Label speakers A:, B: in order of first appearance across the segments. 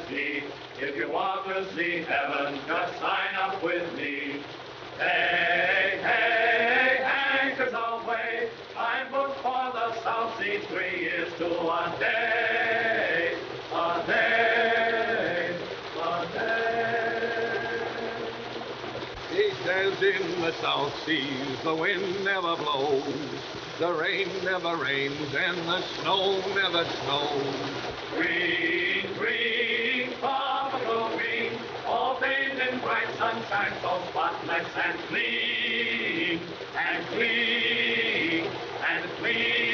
A: me. If you want to see heaven, just sign up with me. Hey, hey, anchors away. I'm booked for the South Sea 3 years to a day, a day, a day.
B: He says in the South Seas the wind never blows, the rain never rains, and the snow never snows.
A: Green, green, tropical green, all bathed in bright sunshine, so spotless and clean, and clean, and clean.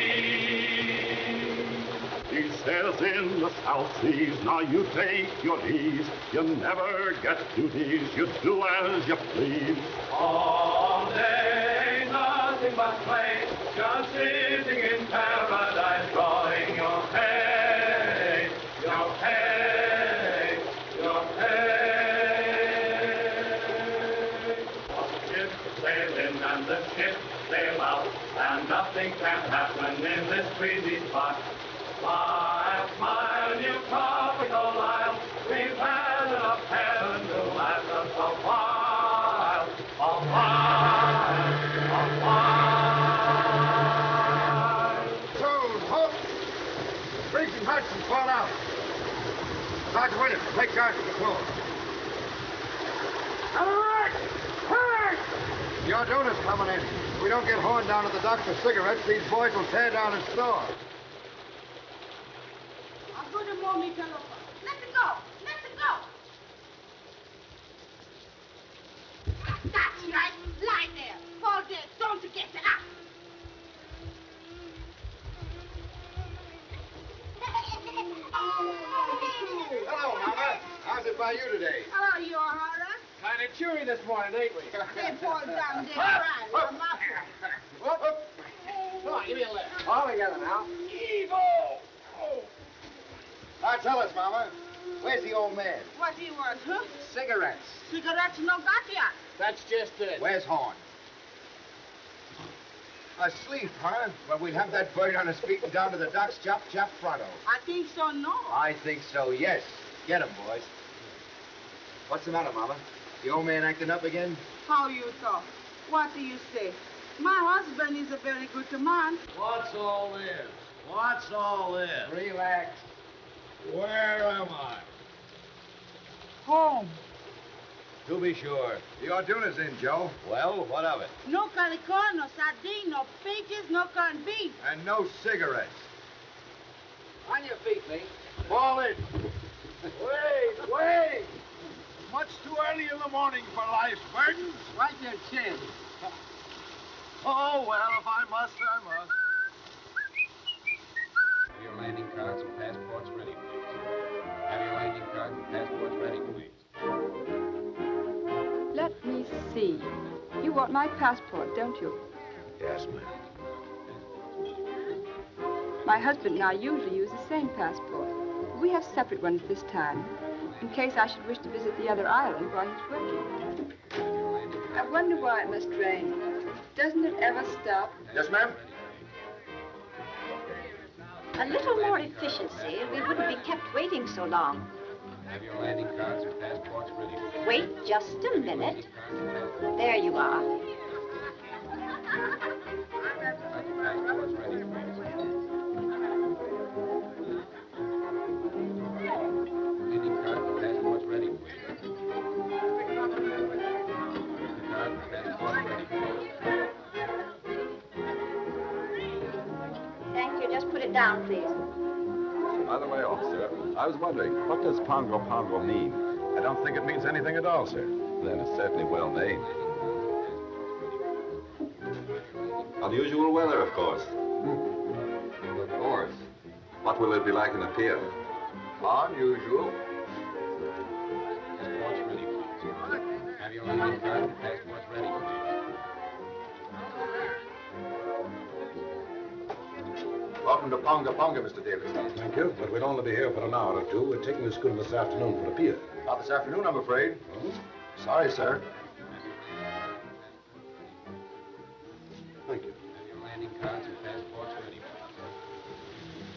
C: He says in the South Seas, now you take your ease, you never get duties, you do as you please.
A: All day, nothing but play, just sitting in paradise, drawing your pay, your pay, your pay. The ship sailing and the ship sail out, and nothing can happen in this breezy spot. Smile, smile, you tropical isle, we've had enough heaven to last us a while, a while, a while.
D: Soon, halt! Briggs and Huston fall out. Sergeant Williams, take charge of the floor. Alert! Alert! Your donor's coming in. If we don't get horned down at the docks for cigarettes, these boys will tear down his store.
E: Let it go! Let it go! That's right. Lie there. Fall dead. Don't you get up.
D: Hello, Mama. How's it by you today?
E: Oh, you're all right.
D: Kind of cheery this morning, ain't we?
E: They fall down dead right. I'm up here.
D: Whoop, whoop. Come on, give me a lift. All together now. Evil! Oh. Now tell us, Mama. Where's the old man?
E: What he was, huh?
D: Cigarettes.
E: Cigarettes no got yet.
D: That's just it. Where's Horn? Asleep, huh? Well, we'll have that bird on his feet and down to the docks, chop, chop, pronto.
E: I think so, no.
D: I think so, yes. Get him, boys. What's the matter, Mama? The old man acting up again?
E: How you talk? What do you say? My husband is a very good man.
B: What's all this? What's all this?
D: Relax.
B: Where am I?
E: Home.
B: To be sure.
D: The Orduna's in, Joe.
B: Well, what of it?
E: No calicorn, no sardine, no peaches, no corned beef.
D: And no cigarettes.
F: On your feet, Lee.
D: Fall in.
B: Wait, wait! Much too early in the morning for life's burdens.
F: Right your chin.
B: Oh, well, if I must, I must.
G: Have your landing cards and passports ready, please. Have your landing card and passports ready, please.
H: Let me see. You want my passport, don't you?
B: Yes, ma'am.
H: My husband and I usually use the same passport. We have separate ones this time, in case I should wish to visit the other island while he's working. I wonder why it must rain. Doesn't it ever stop?
D: Yes, ma'am?
I: A little more efficiency, and we wouldn't be kept waiting so long.
G: Have your landing cards and passports ready, please.
I: Wait just a minute. There you are.
G: Passports ready, please. Landing card and passports ready, please. Landing card and passports ready, please.
I: Thank you. Just put it down, please.
J: By the way, officer, I was wondering, what does Pago Pago mean? I don't think it means anything at all, sir. Then it's certainly well named. Unusual weather, of course. Of course. What will it be like in the pier?
D: Unusual.
G: Passports ready, please. Have your landing card and passports ready, please.
D: Welcome to Pago Pago, Mr. Davidson.
J: Thank you, but we'll only be here for an hour or two. We're taking the schooner this afternoon for the pier.
D: Not this afternoon, I'm afraid. Sorry, sir.
J: Thank you.
G: Have your landing cards and passports ready,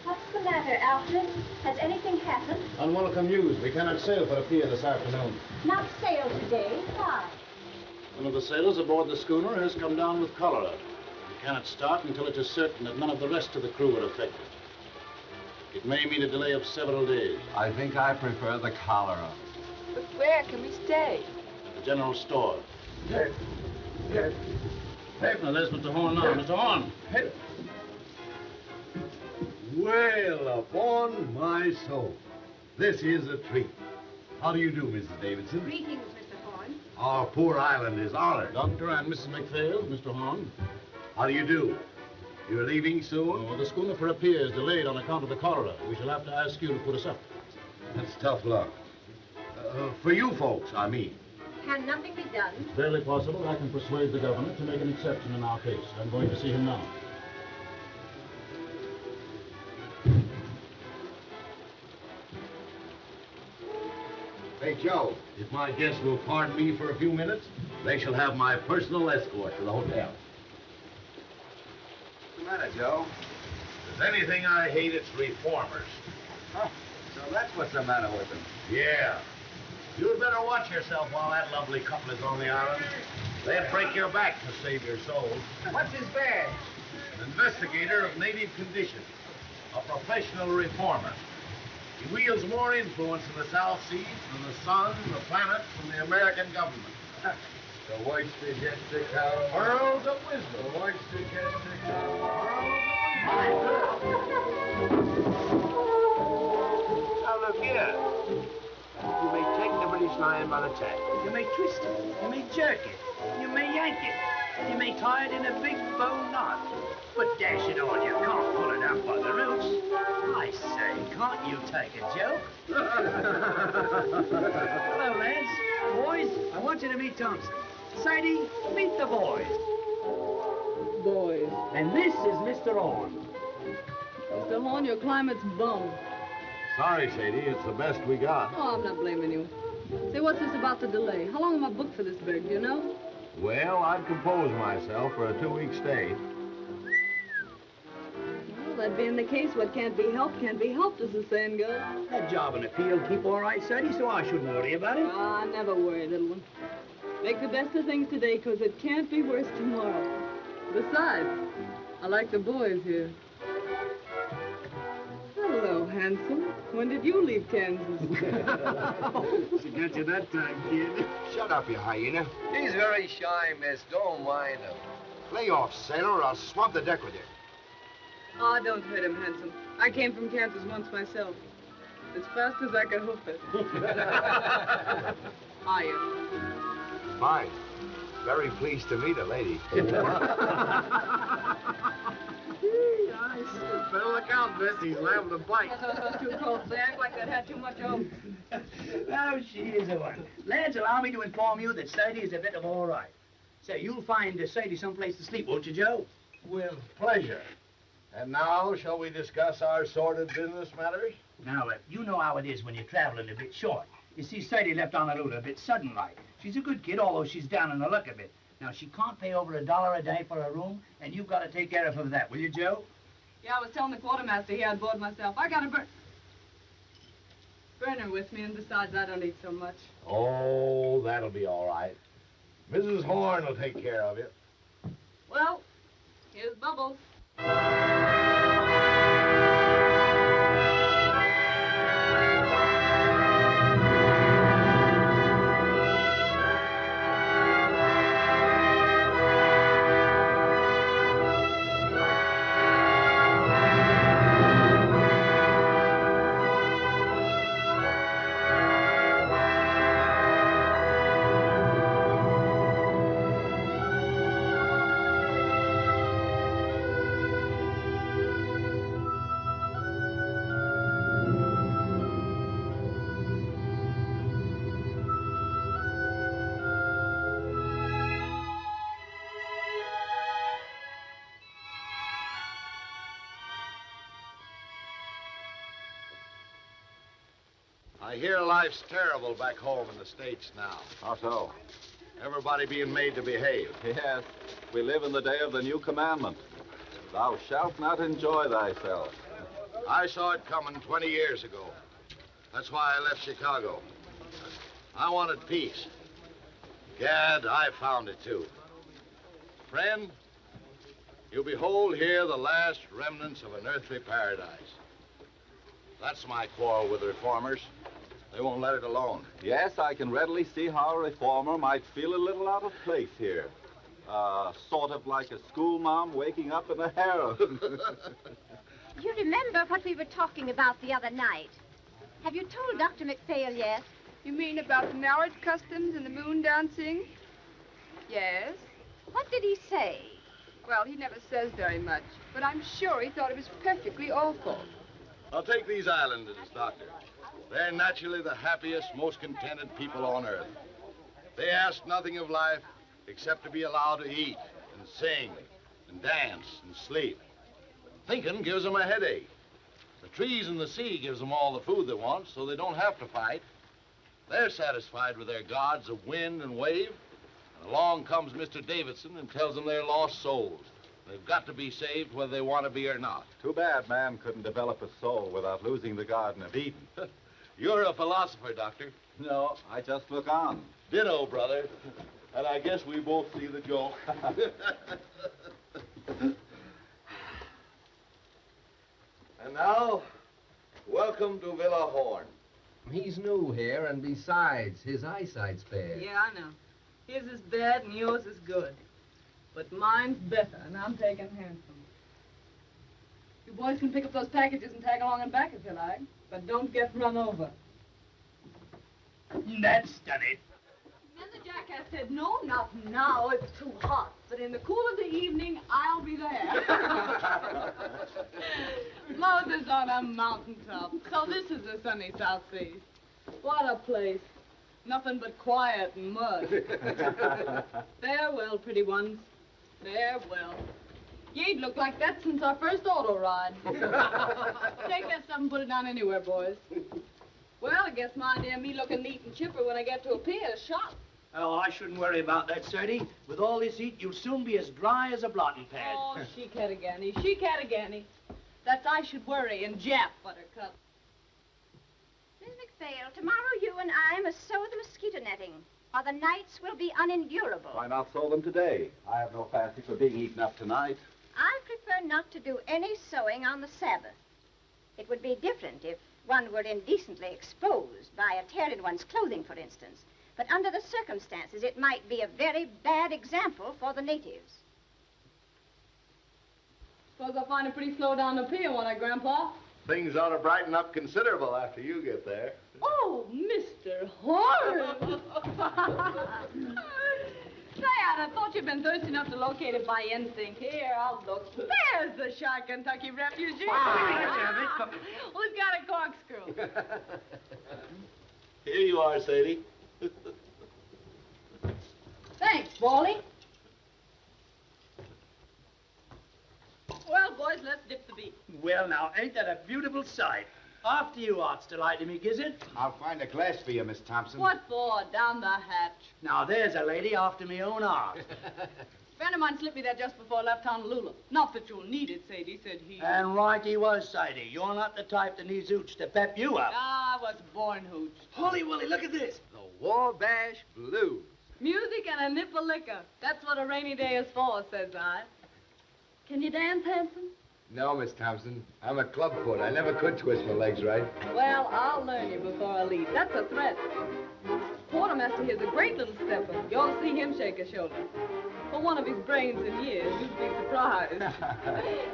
G: please.
I: What's the matter, Alfred? Has anything happened?
D: Unwelcome news. We cannot sail for the pier this afternoon.
I: Not sail today. Why?
D: One of the sailors aboard the schooner has come down with cholera. We cannot start until it is certain that none of the rest of the crew are affected. It may mean a delay of several days.
J: I think I prefer the cholera.
H: But where can we stay?
D: At the general store.
J: Yes. Yes.
D: Now, there's Mr. Horn now. Mr. Horn.
K: Well, upon my soul, this is a treat. How do you do, Mrs. Davidson?
I: Greetings, Mr. Horn.
K: Our poor island is honored.
D: Doctor and Mrs. McPhail, Mr. Horn.
K: How do you do? You're leaving soon?
D: Oh, the schooner for a pier is delayed on account of the cholera. We shall have to ask you to put us up.
K: That's tough luck. For you folks, I mean.
I: Can nothing be done?
D: It's barely possible I can persuade the governor to make an exception in our case. I'm going to see him now.
K: Hey, Joe, if my guests will pardon me for a few minutes, they shall have my personal escort to the hotel.
J: What's the matter, Joe?
K: If there's anything I hate, it's reformers.
J: Huh. So that's what's the matter with them.
K: Yeah. You'd better watch yourself while that lovely couple is on the island. They'd break your back to save your soul.
F: What's his badge?
K: An investigator of native conditions. A professional reformer. He wields more influence in the South Seas than the sun, the planets, and the American government.
J: The voice majestic cow.
K: Worlds of wisdom.
J: The voice majestic cow.
L: Now look here. You may take the British Lion by the tail. You may twist it. You may jerk it. You may yank it. You may tie it in a big bow knot. But dash it all, you can't pull it out by the roots. I say, can't you take a joke? Hello, lads. Boys, I want you to meet Thompson. Sadie, meet the boys.
H: Boys.
L: And this is Mr. Horn.
H: Mr. Horn, your climate's bum.
K: Sorry, Sadie, it's the best we got.
H: Oh, I'm not blaming you. Say, what's this about the delay? How long am I booked for this brig, do you know?
K: Well, I'd compose myself for a 2-week stay.
H: Well, that being the case, what can't be helped, as the saying goes.
L: That job in the field keep all right, Sadie, so I shouldn't worry about it.
H: Ah, never worry, little one. Make the best of things today, because it can't be worse tomorrow. Besides, I like the boys here. Hello, handsome. When did you leave Kansas?
L: She got you that time, kid.
D: Shut up, you hyena.
F: He's very shy, miss. Don't mind him.
D: Lay off, sailor, or I'll swab the deck with you.
H: Ah, don't hurt him, handsome. I came from Kansas once myself. As fast as I could hoof it. Hiya.
D: Fine. Very pleased to meet a lady.
L: Better look out, miss. He's liable to bite.
H: Too close. They act like they'd had too much of.
L: Oh, she is a one. Lads, allow me to inform you that Sadie is a bit of all right. So you'll find Sadie someplace to sleep, won't you, Joe?
K: With pleasure. And now, shall we discuss our sordid business matters?
L: Now, you know how it is when you're traveling a bit short. You see, Sadie left Honolulu a bit sudden-like. She's a good kid, although she's down in the luck a bit. Now, she can't pay over $1 a day for a room, and you've got to take care of her for that, will you, Joe?
H: Yeah, I was telling the quartermaster here on board myself. I got a burner with me, and besides, I don't eat so much.
K: Oh, that'll be all right. Mrs. Horn will take care of you.
H: Well, here's Bubbles.
K: I hear life's terrible back home in the States now.
J: How so?
K: Everybody being made to behave.
J: Yes, we live in the day of the new commandment. Thou shalt not enjoy thyself.
K: I saw it coming 20 years ago. That's why I left Chicago. I wanted peace. Gad, I found it too. Friend, you behold here the last remnants of an earthly paradise. That's my quarrel with the reformers. They won't let it alone.
J: Yes, I can readily see how a reformer might feel a little out of place here. Sort of like a school mom waking up in a harem.
I: You remember what we were talking about the other night? Have you told Dr. McPhail yet?
H: You mean about the marriage customs and the moon dancing? Yes.
I: What did he say?
H: Well, he never says very much, but I'm sure he thought it was perfectly awful.
K: I'll take these islanders, Doctor. They're naturally the happiest, most contented people on earth. They ask nothing of life except to be allowed to eat and sing and dance and sleep. Thinking gives them a headache. The trees and the sea gives them all the food they want, so they don't have to fight. They're satisfied with their gods of wind and wave. And along comes Mr. Davidson and tells them they're lost souls. They've got to be saved whether they want to be or not.
J: Too bad man couldn't develop a soul without losing the Garden of Eden.
K: You're a philosopher, Doctor.
J: No, I just look on.
K: Ditto, brother. And I guess we both see the joke. And now, welcome to Villa Horn.
F: He's new here, and besides, his eyesight's bad.
E: Yeah, I know. His is bad and yours is good. But mine's better, and I'm taking handsome.
H: You boys can pick up those packages and tag along and back if you like.
E: But don't get run over.
L: That's done it.
E: Then the jackass said, no, not now, it's too hot. But in the cool of the evening, I'll be there. Moses on a mountaintop. So this is the sunny South Seas. What a place. Nothing but quiet and mud. Farewell, pretty ones. Farewell. You ain't looked like that since our first auto ride. Take that stuff and put it down anywhere, boys. Well, I guess my dear me looking neat and chipper when I get to a pier is shot.
L: Oh, I shouldn't worry about that, Sadie. With all this heat, you'll soon be as dry as a blotting pad.
E: Oh, she-catagani, she-catagani. That's I should worry and Jap, Buttercup.
I: Miss McPhail, tomorrow you and I must sew the mosquito netting, or the nights will be unendurable.
J: Why not sew them today? I have no fancy for being eaten up tonight.
I: I prefer not to do any sewing on the Sabbath. It would be different if one were indecently exposed by a tear in one's clothing, for instance. But under the circumstances, it might be a very bad example for the natives.
E: Suppose I'll find it pretty slow down the pier, won't I, Grandpa?
K: Things ought to brighten up considerable after you get there.
E: Oh, Mr. Horace! Say, I thought you'd been thirsty enough to locate it by instinct. Here, I'll look. There's the shy Kentucky refugee. Who's got a corkscrew?
K: Here you are, Sadie.
E: Thanks, Baldy. Well, boys, let's dip the beat.
L: Well, now, ain't that a beautiful sight? After you, Art's delight to me, Gizzard.
M: I'll find a glass for you, Miss Thompson.
E: What for? Down the hatch.
L: Now, there's a lady after me own art.
E: A friend of mine slipped me that just before I left Honolulu. Not that you'll need it, Sadie, said he.
L: And right he was, Sadie. You're not the type that needs hooch to pep you up.
E: I was born hooch.
L: Holy Willie, look at this.
F: The Wabash Blues.
E: Music and a nip of liquor. That's what a rainy day is for, says I. Can you dance, handsome?
F: No, Miss Thompson. I'm a clubfoot. I never could twist my legs right.
E: Well, I'll learn you before I leave. That's a threat. Quartermaster here's a great little stepper. You ought to see him shake a shoulder. For one of his brains in years, you'd be surprised.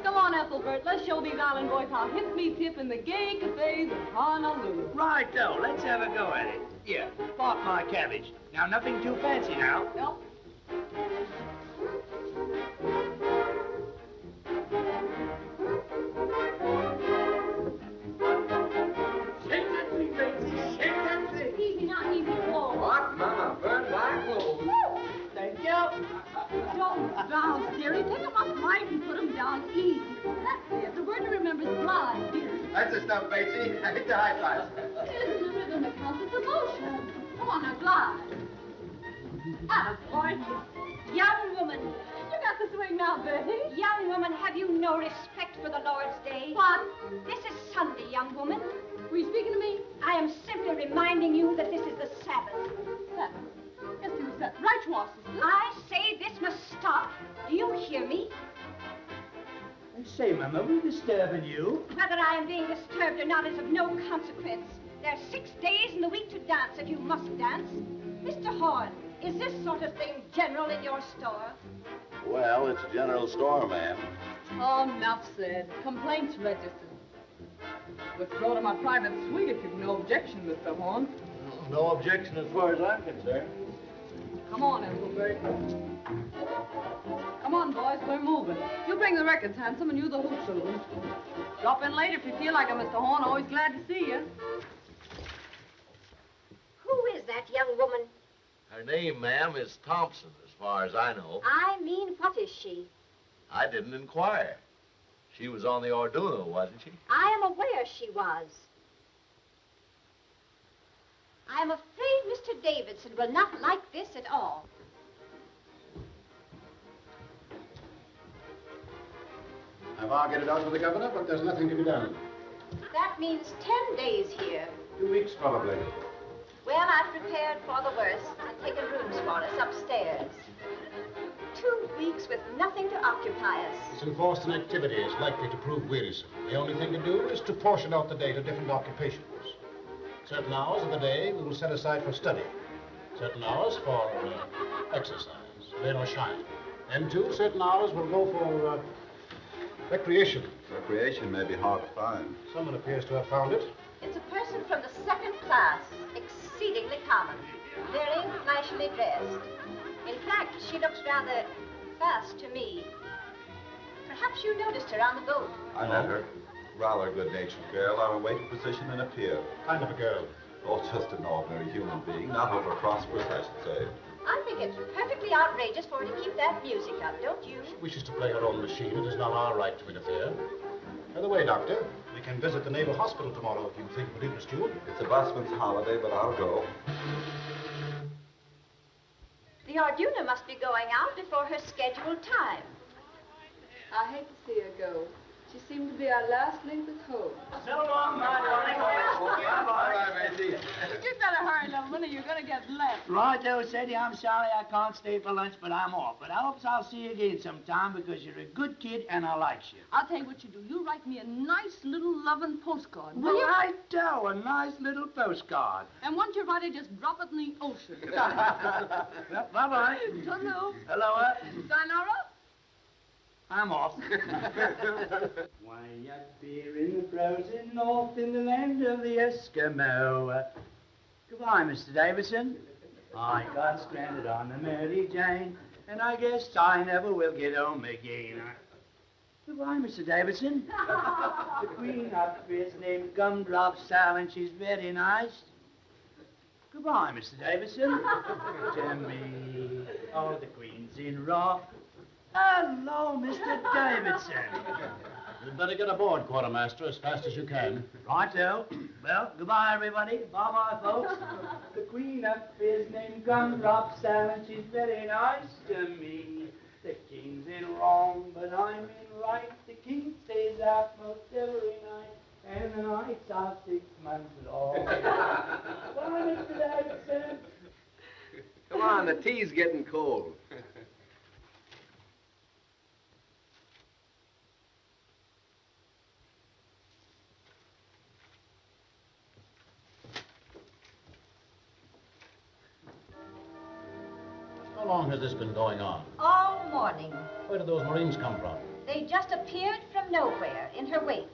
E: Come on, Ethelbert. Let's show these island boys how hip meets hip in the gay cafes of Honolulu.
L: Right, though. Let's have a go at it. Here, spark my cabbage. Now, nothing too fancy now.
E: Nope.
L: Shake that thing, Betsy. Shake that thing.
I: Easy, not easy, Paul.
F: What, Mama? Burn my clothes.
L: Thank you.
E: Don't drown, dearie. Take them up right and put them down easy. That's it. The word to remember is glide, dearie.
F: That's the stuff, Betsy. I hit the high five.
E: It isn't the rhythm that counts, it's the motion. Come on, now, glide. Attaboy.
I: Young woman.
E: You got the swing now, Betty.
I: Young woman, have you no respect for the Lord's Day.
E: What?
I: This is Sunday, young woman.
E: Were you speaking to me?
I: I am simply reminding you that this is the Sabbath.
E: Sabbath? Yes, it was that. Right, was, sister.
I: I say this must stop. Do you hear me?
L: I say, Mama, are we disturbing you?
I: Whether I am being disturbed or not is of no consequence. There are 6 days in the week to dance if you must dance. Mr. Horn, is this sort of thing general in your store?
K: Well, it's a general store, ma'am.
E: Oh, enough said. Complaints registered. Withdraw to my private suite if you've no objection, Mr. Horn.
K: No objection as far as I'm concerned.
E: Come on, Engelbert. Come on, boys, we're moving. You bring the records, Handsome, and you the hoop saloon. Drop in later if you feel like it, Mr. Horn. Always glad to see you.
I: Who is that young woman?
N: Her name, ma'am, is Thompson, as far as I know.
I: I mean, what is she?
N: I didn't inquire. She was on the Orduno, wasn't she?
I: I am aware she was. I am afraid Mr. Davidson will not like this at all.
D: I've argued it out with the governor, but there's nothing to be done.
I: That means 10 days here.
D: 2 weeks, probably.
I: Well, I've prepared for the worst and taken rooms for us upstairs. 2 weeks with nothing to occupy us.
D: This enforced activity is likely to prove wearisome. The only thing to do is to portion out the day to different occupations. Certain hours of the day we will set aside for study. Certain hours for exercise, rain or shine. And too, certain hours will go for recreation.
J: Recreation may be hard to find.
D: Someone appears to have found it.
I: It's a person from the 2nd class, exceedingly common, very flashily dressed. In fact, she looks rather fast to me. Perhaps you noticed her on the boat.
J: I met her. Rather a good-natured girl on a waiting position in a pier.
D: Kind of a girl.
J: Oh, just an ordinary human being, not over prosperous, I should say.
I: I think it's perfectly outrageous for her to keep that music up, don't you?
D: She wishes to play her own machine. It is not our right to interfere. By the way, Doctor, we can visit the Naval Hospital tomorrow if you think it would interest you.
J: It's a busman's holiday, but I'll go.
I: The Orduna must be going out before her scheduled time.
H: I hate to see her go. She seemed to be our last link with hope.
L: So long, my darling.
E: You'd better hurry, little one, or you're going to get left.
L: Righto, Sadie, I'm sorry I can't stay for lunch, but I'm off. But I hope I'll see you again sometime because you're a good kid and I like you.
E: I'll tell you what you do. You write me a nice little loving postcard, will you?
L: Righto, a nice little postcard.
E: And once you write it, just drop it in the ocean.
L: Well, bye-bye.
E: Hello.
L: Hello.
E: Sayonara.
L: I'm off. Way up here in the frozen north in the land of the Eskimo. Goodbye, Mr. Davidson. I got stranded on the Mary Jane, and I guess I never will get home again. Goodbye, Mr. Davidson. The queen up here is named Gumdrop Sal, and she's very nice. Goodbye, Mr. Davidson. To me, oh, the queen's in raw. Hello, Mr. Davidson.
D: You'd better get aboard, Quartermaster, as fast as you can.
L: Righto. Well, goodbye, everybody. Bye-bye, folks. The queen up is named Gumdrop Sal, and she's very nice to me. The king's in wrong, but I'm in right. The king stays out most every night, and the nights are 6 months long. Bye, Mr. Davidson.
F: Come on, the tea's getting cold.
D: How long has this been going on?
I: All morning.
D: Where did those Marines come from?
I: They just appeared from nowhere in her wake.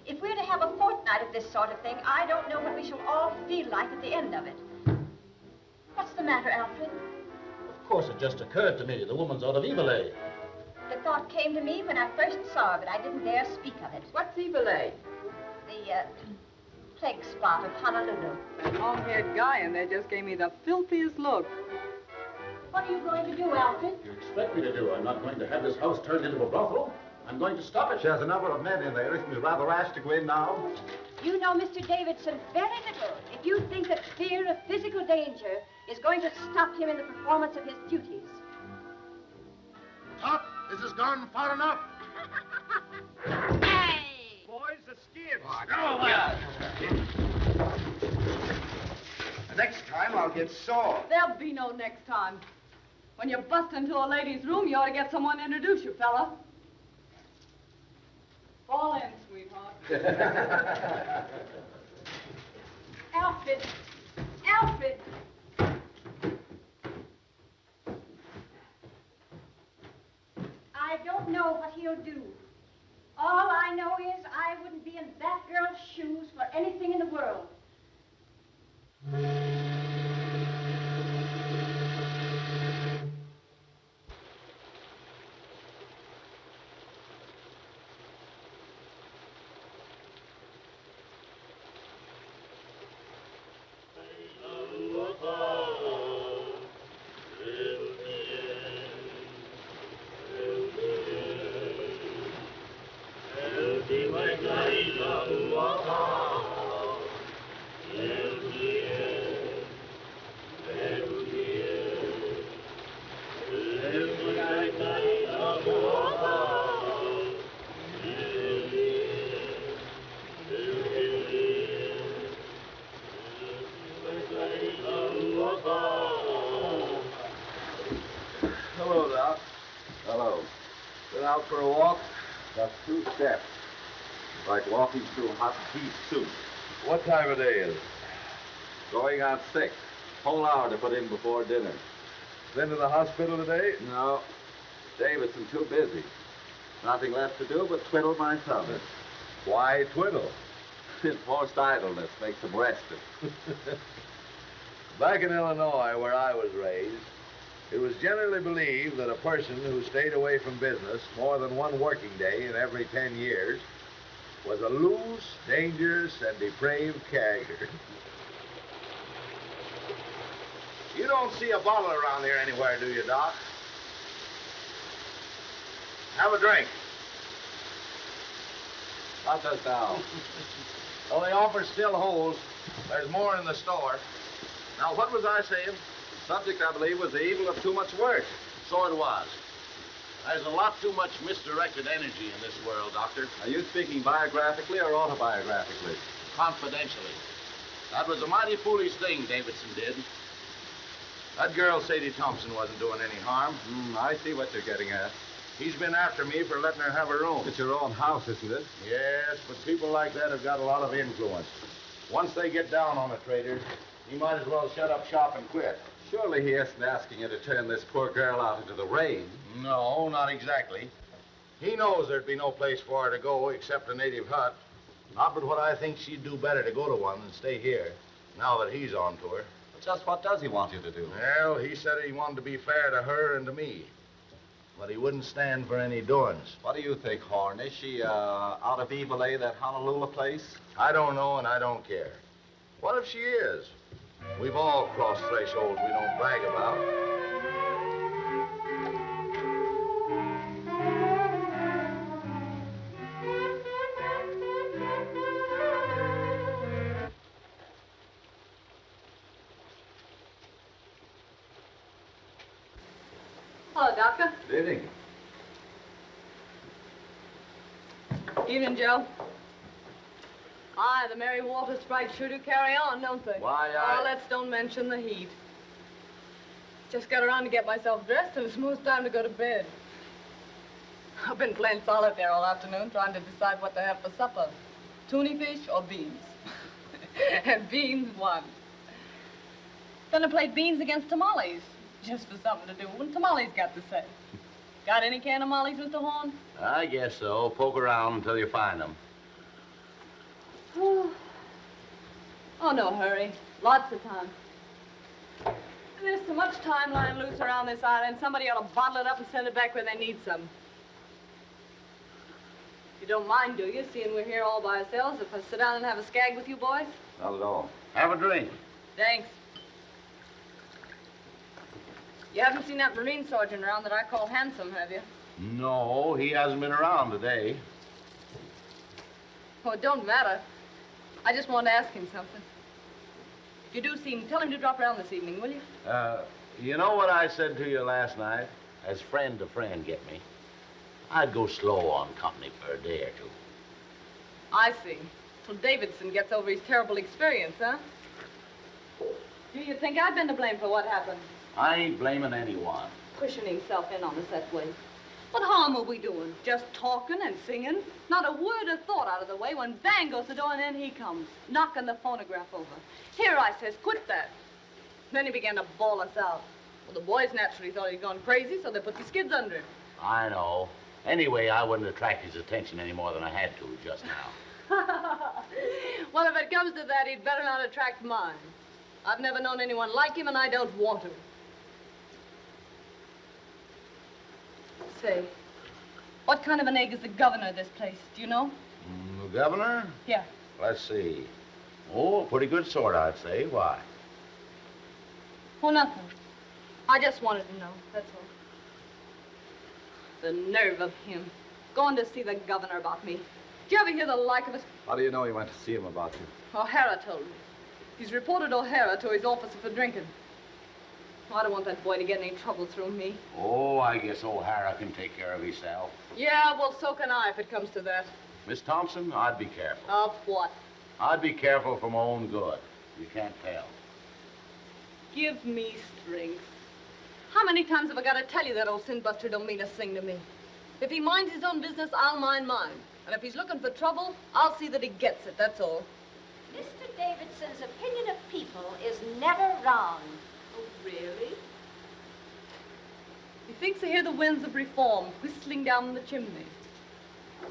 I: If we're to have a fortnight of this sort of thing, I don't know what we shall all feel like at the end of it. What's the matter, Alfred?
D: Of course, it just occurred to me. The woman's out of Evilay.
I: The thought came to me when I first saw her, but I didn't dare speak of it.
E: What's Evilay?
I: The, plague spot of Honolulu.
E: That long-haired guy in there just gave me the filthiest look.
I: What are you going to do, Alfred?
D: You expect me to do? I'm not going to have this house turned into a brothel. I'm going to stop it.
J: She has a number of men in there. Isn't it rather rash to go in now?
I: You know Mr. Davidson very little if you think that fear of physical danger is going to stop him in the performance of his duties.
K: Stop! This has gone far enough.
L: here.
M: Oh, my. Next time, I'll get sore.
E: There'll be no next time. When you bust into a lady's room, you ought to get someone to introduce you, fella. Fall in, sweetheart.
I: Alfred! Alfred! I don't know what he'll do. All I know is I wouldn't be in that girl's shoes for anything in the world.
J: Hello, Doc. Hello. Been out for a walk? Just 2 steps. Like walking through hot beef soup.
N: What time of day is it?
J: Going on 6. Whole hour to put in before dinner.
N: Been to the hospital today?
J: No. Davidson too busy. Nothing left to do but twiddle my thumbs.
N: Why twiddle?
J: Enforced idleness makes him rested.
N: Back in Illinois, where I was raised, it was generally believed that a person who stayed away from business more than 1 working day in every 10 years was a loose, dangerous, and depraved character.
K: You don't see a bottle around here anywhere, do you, Doc? Have a drink.
J: Not just now.
K: Well, the offer still holds. There's more in the store. Now, what was I saying?
J: The subject, I believe, was the evil of too much work.
K: So it was. There's a lot too much misdirected energy in this world, Doctor.
J: Are you speaking biographically or autobiographically?
K: Confidentially. That was a mighty foolish thing Davidson did. That girl, Sadie Thompson, wasn't doing any harm.
J: I see what you're getting at.
K: He's been after me for letting her have her room.
J: It's your own house, isn't it?
K: Yes, but people like that have got a lot of influence. Once they get down on a trader, he might as well shut up shop and quit.
J: Surely he isn't asking you to turn this poor girl out into the rain.
K: No, not exactly. He knows there'd be no place for her to go except a native hut. Not but what I think she'd do better to go to one than stay here, now that he's on to her.
J: But just what does he want you to do?
K: Well, he said he wanted to be fair to her and to me. But he wouldn't stand for any doings.
J: What do you think, Horn? Is she out of Evil A, that Honolulu place?
K: I don't know, and I don't care. What if she is? We've all crossed thresholds we don't brag about.
E: Hello, Doctor.
J: Good evening.
E: Evening, Joe. Aye, the Mary Walter sprites sure do carry on, don't they?
J: Why,
E: Oh, let's don't mention the heat. Just got around to get myself dressed, and it's most time to go to bed. I've been playing solitaire all afternoon, trying to decide what to have for supper. Tuna fish or beans? And beans won. Then I played beans against tamales, just for something to do, and tamales got to say. Got any can of mollies, Mr. Horn?
K: I guess so. Poke around until you find them.
E: Oh, no hurry. Lots of time. There's so much time lying loose around this island, somebody ought to bottle it up and send it back where they need some. You don't mind, do you, seeing we're here all by ourselves, if I sit down and have a skag with you boys?
J: Not at all.
K: Have a drink.
E: Thanks. You haven't seen that Marine sergeant around that I call handsome, have you?
K: No, he hasn't been around today.
E: Oh, it don't matter. I just wanted to ask him something. If you do see him, tell him to drop around this evening, will you?
K: You know what I said to you last night? As friend to friend, get me? I'd go slow on company for a day or two.
E: I see. Till Davidson gets over his terrible experience, huh? Do you think I've been to blame for what happened?
L: I ain't blaming anyone.
E: Pushing himself in on us that way. What harm are we doing? Just talking and singing? Not a word of thought out of the way when bang goes the door and in he comes, knocking the phonograph over. Here, I says, quit that. Then he began to bawl us out. Well, the boys naturally thought he'd gone crazy, so they put the skids under him.
L: I know. Anyway, I wouldn't attract his attention any more than I had to just now.
E: Well, if it comes to that, he'd better not attract mine. I've never known anyone like him, and I don't want to. Say, what kind of an egg is the governor of this place? Do you know?
K: The governor?
E: Yeah.
K: Let's see. Oh, a pretty good sort, I'd say. Why?
E: Oh, nothing. I just wanted to know, that's all. The nerve of him. Going to see the governor about me. Did you ever hear the like of it?
J: How do you know he went to see him about you?
E: O'Hara told me. He's reported O'Hara to his officer for drinking. I don't want that boy to get any trouble through me.
L: Oh, I guess O'Hara can take care of himself.
E: Yeah, well, so can I if it comes to that.
L: Miss Thompson, I'd be careful.
E: Of what?
L: I'd be careful for my own good. You can't tell.
E: Give me strength. How many times have I got to tell you that old sin-buster don't mean a thing to me? If he minds his own business, I'll mind mine. And if he's looking for trouble, I'll see that he gets it, that's all.
I: Mr. Davidson's opinion of people is never wrong.
E: Oh, really? He thinks to hear the winds of reform whistling down the chimney.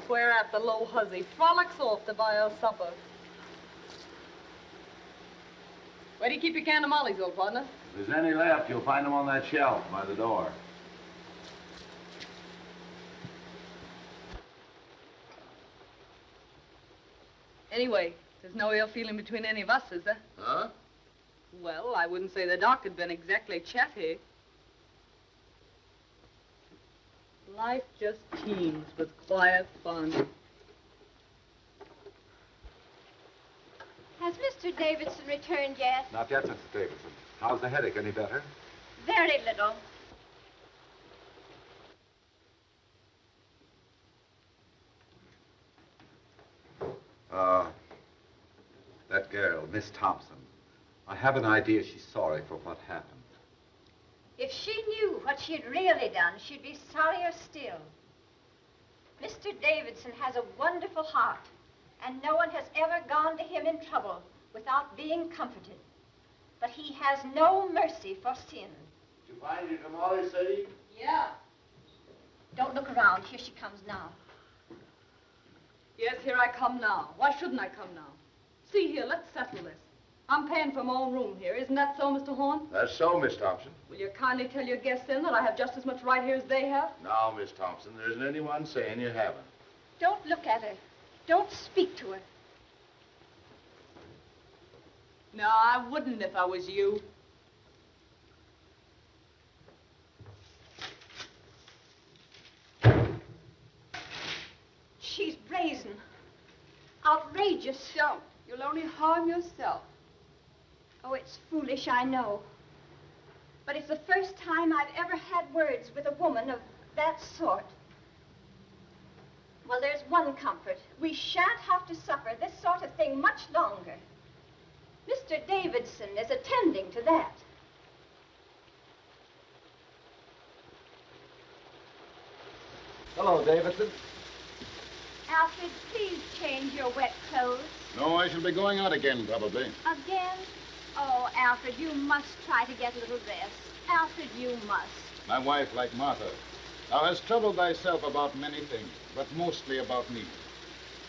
E: Whereat the low hussy frolics off to buy her supper. Where do you keep your can of mollies, old partner?
L: If there's any left, you'll find them on that shelf by the door.
E: Anyway, there's no ill feeling between any of us, is there?
K: Huh?
E: Well, I wouldn't say the doc had been exactly chatty. Life just teems with quiet fun.
I: Has Mr. Davidson returned yet?
J: Not yet, Mrs. Davidson. How's the headache? Any better?
I: Very little.
J: That girl, Miss Thompson. I have an idea she's sorry for what happened.
I: If she knew what she'd really done, she'd be sorrier still. Mr. Davidson has a wonderful heart, and no one has ever gone to him in trouble without being comforted. But he has no mercy for sin.
K: Did you find your tamales, Sadie?
E: Yeah.
I: Don't look around. Here she comes now.
E: Yes, here I come now. Why shouldn't I come now? See here, let's settle this. I'm paying for my own room here. Isn't that so, Mr. Horn?
K: That's so, Miss Thompson.
E: Will you kindly tell your guests then that I have just as much right here as they have?
K: Now, Miss Thompson, there isn't anyone saying you haven't.
I: Don't look at her. Don't speak to her.
E: No, I wouldn't if I was you.
I: She's brazen. Outrageous.
H: Don't. You'll only harm yourself.
I: Oh, it's foolish, I know. But it's the first time I've ever had words with a woman of that sort. Well, there's one comfort. We shan't have to suffer this sort of thing much longer. Mr. Davidson is attending to that.
J: Hello, Davidson.
I: Alfred, please change your wet clothes.
K: No, I shall be going out again, probably.
I: Again? Oh, Alfred, you must try to get a little rest. Alfred, you must.
O: My wife, like Martha, thou hast troubled thyself about many things, but mostly about me.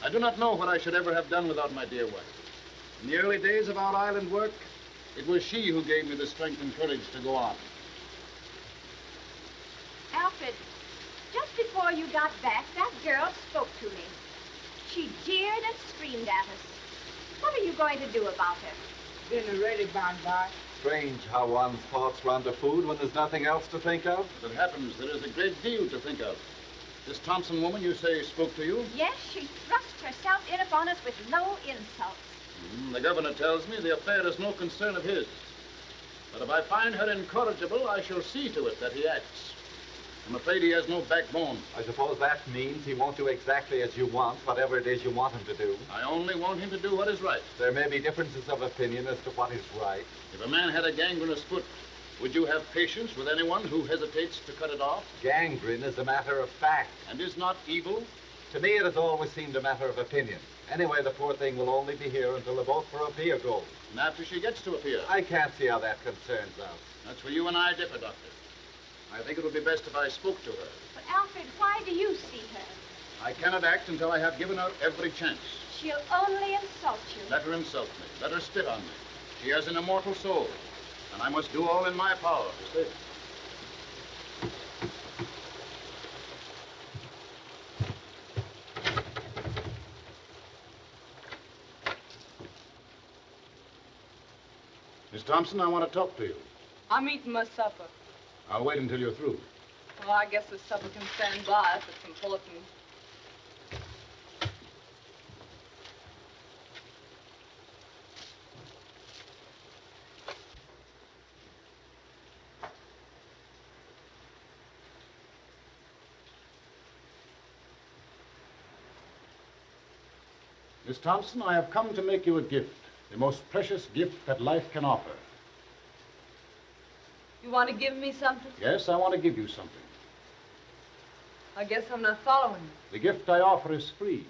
O: I do not know what I should ever have done without my dear wife. In the early days of our island work, it was she who gave me the strength and courage to go on.
I: Alfred, just before you got back, that girl spoke to me. She jeered and screamed at us. What are you going to do about her?
F: Dinner ready, Bondi.
J: Strange how one's thoughts run to food when there's nothing else to think of.
O: As it happens, there is a great deal to think of. This Thompson woman, you say, spoke to you?
I: Yes, she thrust herself in upon us with low insults.
O: The governor tells me the affair is no concern of his. But if I find her incorrigible, I shall see to it that he acts. I'm afraid he has no backbone.
J: I suppose that means he won't do exactly as you want, whatever it is you want him to do.
O: I only want him to do what is right.
J: There may be differences of opinion as to what is right.
O: If a man had a gangrenous foot, would you have patience with anyone who hesitates to cut it off?
J: Gangrene is a matter of fact.
O: And is not evil?
J: To me, it has always seemed a matter of opinion. Anyway, the poor thing will only be here until the boat for Apia goes.
O: And after she gets to Apia?
J: I can't see how that concerns us.
O: That's where you and I differ, Doctor. I think it would be best if I spoke to her.
I: But, Alfred, why do you see her?
O: I cannot act until I have given her every chance.
I: She'll only insult you.
O: Let her insult me. Let her spit on me. She has an immortal soul, and I must do all in my power to save it. Miss Thompson, I want to talk to you.
E: I'm eating my supper.
O: I'll wait until you're through.
E: Well, I guess the supper can stand by if it's important.
O: Miss Thompson, I have come to make you a gift, the most precious gift that life can offer.
E: You want to give me something?
O: Yes, I want to give you something.
E: I guess I'm not following you.
O: The gift I offer is free.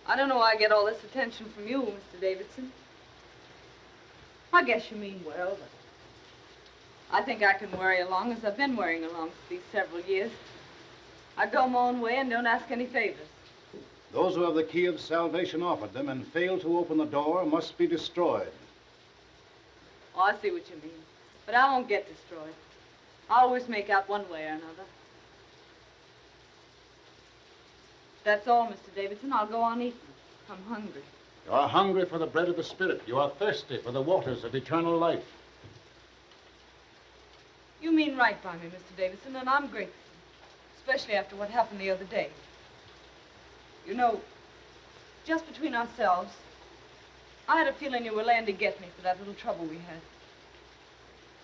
E: I don't know why I get all this attention from you, Mr. Davidson. I guess you mean well, but I think I can worry along as I've been worrying along for these several years. I go my own way and don't ask any favors.
O: Those who have the key of salvation offered them and fail to open the door must be destroyed.
E: Oh, I see what you mean. But I won't get destroyed. I always make out one way or another. That's all, Mr. Davidson. I'll go on eating. I'm hungry.
O: You are hungry for the bread of the Spirit. You are thirsty for the waters of eternal life.
E: You mean right by me, Mr. Davidson, and I'm grateful. Especially after what happened the other day. You know, just between ourselves, I had a feeling you were laying to get me for that little trouble we had.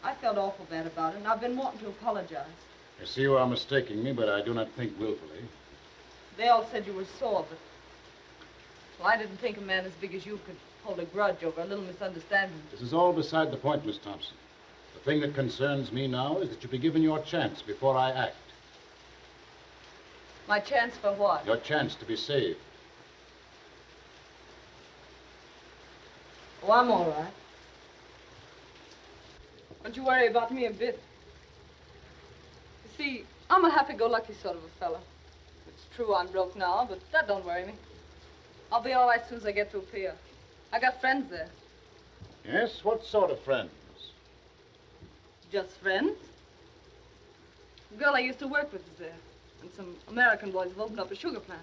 E: I felt awful bad about it, and I've been wanting to apologize.
O: I see you are mistaking me, but I do not think willfully.
E: They all said you were sore, but... Well, I didn't think a man as big as you could hold a grudge over a little misunderstanding.
O: This is all beside the point, Miss Thompson. The thing that concerns me now is that you be given your chance before I act.
E: My chance for what?
O: Your chance to be saved.
E: Oh, I'm all right. Don't you worry about me a bit. You see, I'm a happy-go-lucky sort of a fella. It's true I'm broke now, but that don't worry me. I'll be all right as soon as I get to Apia. I got friends there.
O: Yes? What sort of friends?
E: Just friends? The girl I used to work with is there. And some American boys have opened up a sugar plant.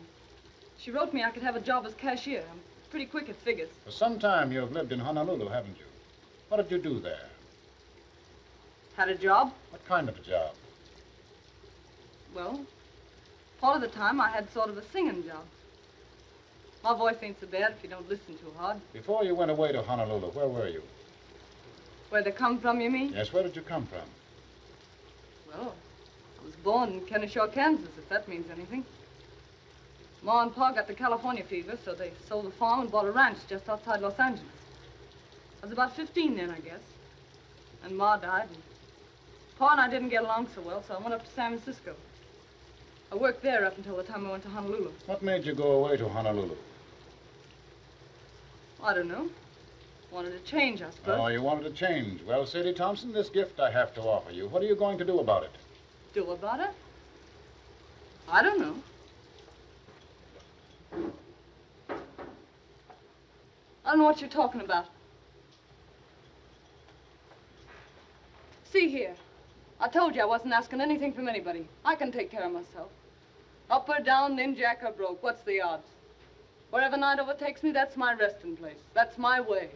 E: She wrote me I could have a job as cashier. I'm pretty quick at figures.
O: For some time you have lived in Honolulu, haven't you? What did you do there?
E: Had a job?
O: What kind of a job?
E: Well, part of the time I had sort of a singing job. My voice ain't so bad if you don't listen too hard.
O: Before you went away to Honolulu, where were you?
E: Where'd they come from, you mean?
O: Yes, where did you come from?
E: Well, I was born in Kennesaw, Kansas, if that means anything. Ma and Pa got the California fever, so they sold the farm and bought a ranch just outside Los Angeles. I was about 15 then, I guess. And Ma died, and Pa and I didn't get along so well, so I went up to San Francisco. I worked there up until the time I went to Honolulu.
O: What made you go away to Honolulu?
E: I don't know. Wanted to change, I suppose.
O: Oh, you wanted to change. Well, Sadie Thompson, this gift I have to offer you. What are you going to do about it?
E: Do about it? I don't know. I don't know what you're talking about. See here. I told you I wasn't asking anything from anybody. I can take care of myself. Up or down, ninjak or broke. What's the odds? Wherever night overtakes me, that's my resting place. That's my way.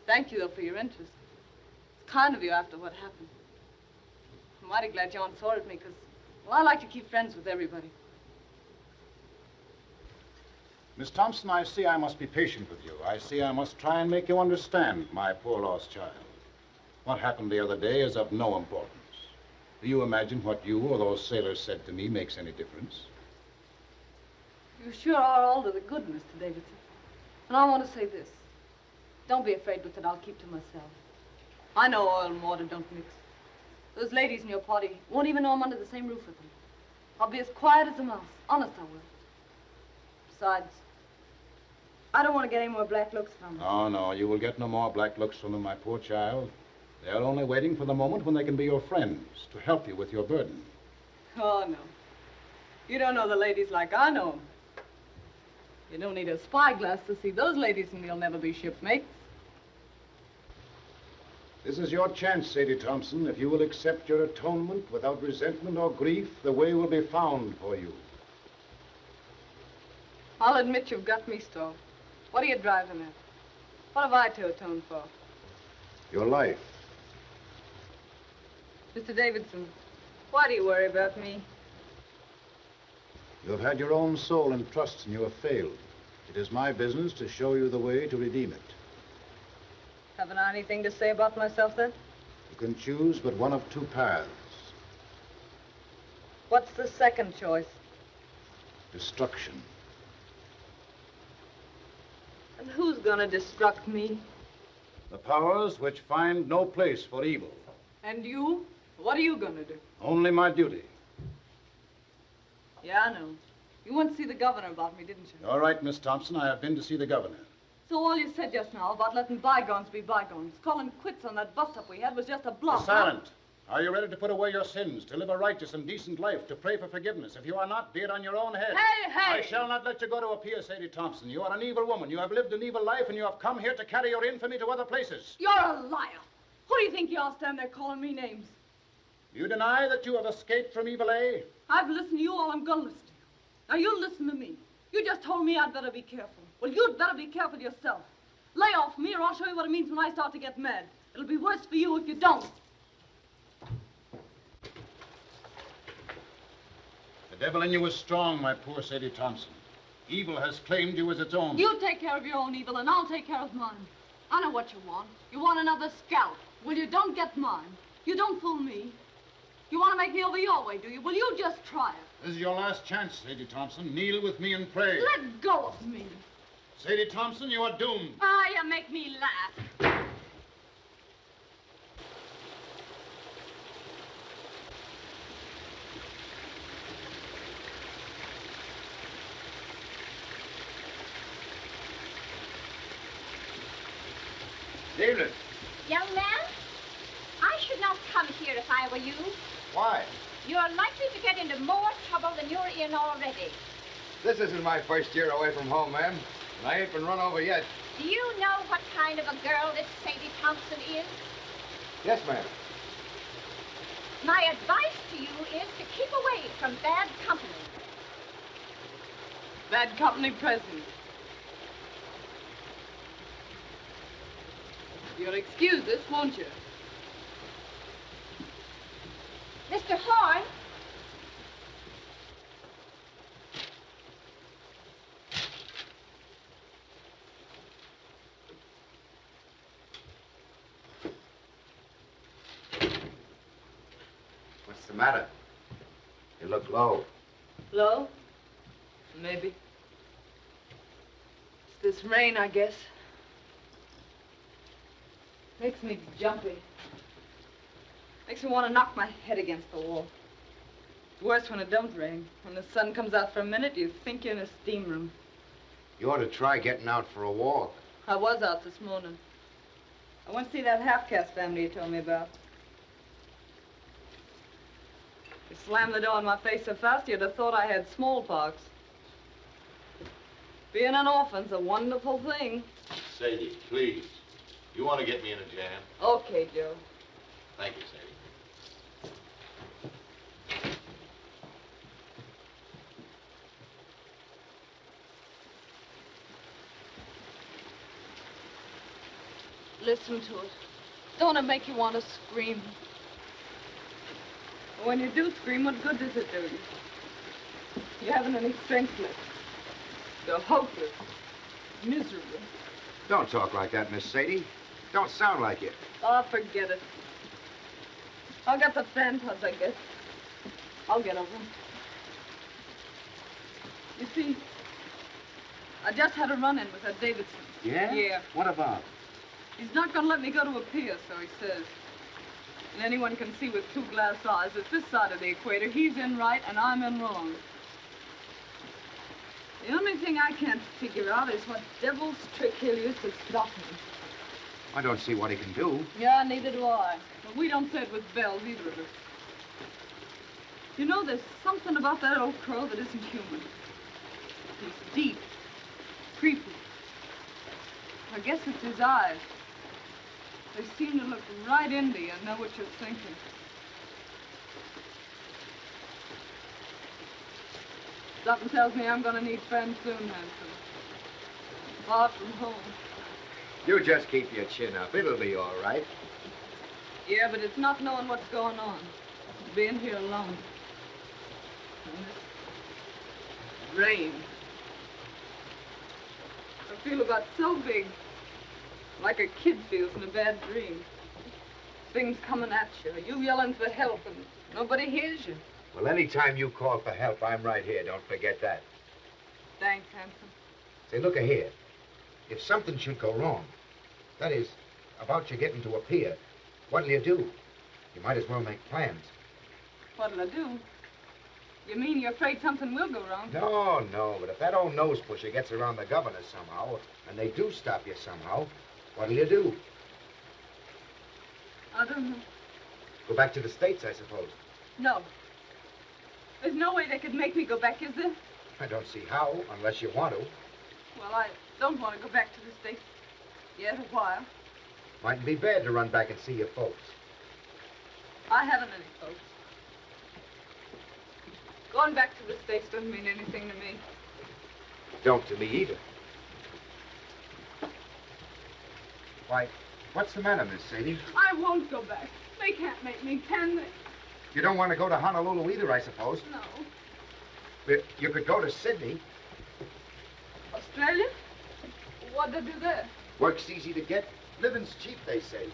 E: Thank you, though, for your interest. It's kind of you after what happened. I'm mighty glad John saw at me, because, well, I like to keep friends with everybody.
O: Miss Thompson, I see I must be patient with you. I see I must try and make you understand my poor lost child. What happened the other day is of no importance. Do you imagine what you or those sailors said to me makes any difference?
E: You sure are all to the good, Mr. Davidson. And I want to say this. Don't be afraid with it. I'll keep to myself. I know oil and water don't mix. Those ladies in your party won't even know I'm under the same roof with them. I'll be as quiet as a mouse. Honest, I will. Besides, I don't want to get any more black looks from them.
O: Oh, no, you will get no more black looks from them, my poor child. They're only waiting for the moment when they can be your friends, to help you with your burden.
E: Oh, no. You don't know the ladies like I know them. You don't need a spyglass to see those ladies, and you'll never be shipmates.
O: This is your chance, Sadie Thompson. If you will accept your atonement without resentment or grief, the way will be found for you.
E: I'll admit you've got me stalled. What are you driving at? What have I to atone for?
O: Your life.
E: Mr. Davidson, why do you worry about me?
O: You have had your own soul and trust, and you have failed. It is my business to show you the way to redeem it.
E: Haven't I anything to say about myself, then?
O: You can choose but one of two paths.
E: What's the second choice?
O: Destruction.
E: And who's gonna destruct me?
O: The powers which find no place for evil.
E: And you? What are you gonna do?
O: Only my duty.
E: Yeah, I know. You went to see the governor about me, didn't you?
O: All right, Miss Thompson, I have been to see the governor.
E: So all you said just now about letting bygones be bygones, calling quits on that bust-up we had was just a bluff.
O: Be silent. Are you ready to put away your sins, to live a righteous and decent life, to pray for forgiveness? If you are not, be it on your own head.
E: Hey!
O: I shall not let you go to appear, Sadie Thompson. You are an evil woman. You have lived an evil life, and you have come here to carry your infamy to other places.
E: You're a liar. Who do you think you are standing there calling me names?
O: You deny that you have escaped from evil A?
E: I've listened to you all I'm gonna listen to you. Now you listen to me. You just told me I'd better be careful. Well, you'd better be careful yourself. Lay off me, or I'll show you what it means when I start to get mad. It'll be worse for you if you don't.
O: The devil in you is strong, my poor Sadie Thompson. Evil has claimed you as its own.
E: You take care of your own evil, and I'll take care of mine. I know what you want. You want another scalp. Well, you don't get mine. You don't fool me. You want to make me over your way, do you? Well, you just try it.
O: This is your last chance, Sadie Thompson. Kneel with me and pray.
E: Let go of me.
O: Sadie Thompson, you are doomed.
E: Ah, you make me laugh.
M: David.
I: Young man, I should not come here if I were you.
M: Why?
I: You're likely to get into more trouble than you're in already.
M: This isn't my first year away from home, ma'am. And I ain't been run over yet.
I: Do you know what kind of a girl this Sadie Thompson is?
M: Yes, ma'am.
I: My advice to you is to keep away from bad company.
E: Bad company present. You'll excuse this, won't you?
I: Mr. Horn.
M: What's the matter? You look low.
E: Low? Maybe. It's this rain, I guess. Makes me jumpy. Makes me want to knock my head against the wall. It's worse when it don't rain. When the sun comes out for a minute, you think you're in a steam room.
M: You ought to try getting out for a walk.
E: I was out this morning. I went to see that half-caste family you told me about. You slammed the door in my face so fast you'd have thought I had smallpox. Being an orphan's a wonderful thing.
K: Sadie, please. You want to get me in a jam?
E: Okay, Joe.
K: Thank you, Sadie.
E: Listen to it. Don't it make you want to scream? When you do scream, what good does it do you? You haven't any strength left. They're hopeless, miserable.
M: Don't talk like that, Miss Sadie. Don't sound like it.
E: Oh, forget it. I'll get the phantoms, I guess. I'll get over them. You see, I just had a run-in with that Davidson.
M: Yeah?
E: Yeah.
M: What about?
E: He's not going to let me go to a pier, so he says. And anyone can see with 2 glass eyes that this side of the equator, he's in right and I'm in wrong. The only thing I can't figure out is what devil's trick he'll use to stop me.
M: I don't see what he can do.
E: Yeah, neither do I. But we don't say it with bells, either of us. You know, there's something about that old crow that isn't human. He's deep, creepy. I guess it's his eyes. They seem to look right into you and know what you're thinking. Something tells me I'm gonna need friends soon, Hanson. Far from home.
M: You just keep your chin up. It'll be all right.
E: Yeah, but it's not knowing what's going on. It's being here alone. And this rain. I feel about so big. Like a kid feels in a bad dream. Things coming at you. You yelling for help and nobody hears you.
M: Well, anytime you call for help, I'm right here. Don't forget that.
E: Thanks, Hanson.
M: Say, look here. If something should go wrong, that is, about you getting to a pier, what'll you do? You might as well make plans.
E: What'll I do? You mean you're afraid something will go wrong?
M: No, but if that old nose pusher gets around the governor somehow, and they do stop you somehow, what'll you do?
E: I don't know.
M: Go back to the States, I suppose.
E: No. There's no way they could make me go back, is there?
M: I don't see how, unless you want to.
E: Well, I don't want to go back to the States yet a while.
M: Mightn't be bad to run back and see your folks.
E: I haven't any folks. Going back to the States doesn't mean anything to me.
M: Don't to me either. Why, what's the matter, Miss Sadie?
E: I won't go back. They can't make me, can they?
M: You don't want to go to Honolulu either, I suppose.
E: No.
M: But you could go to Sydney.
E: Australia? What'd they do there?
M: Work's easy to get. Living's cheap, they say.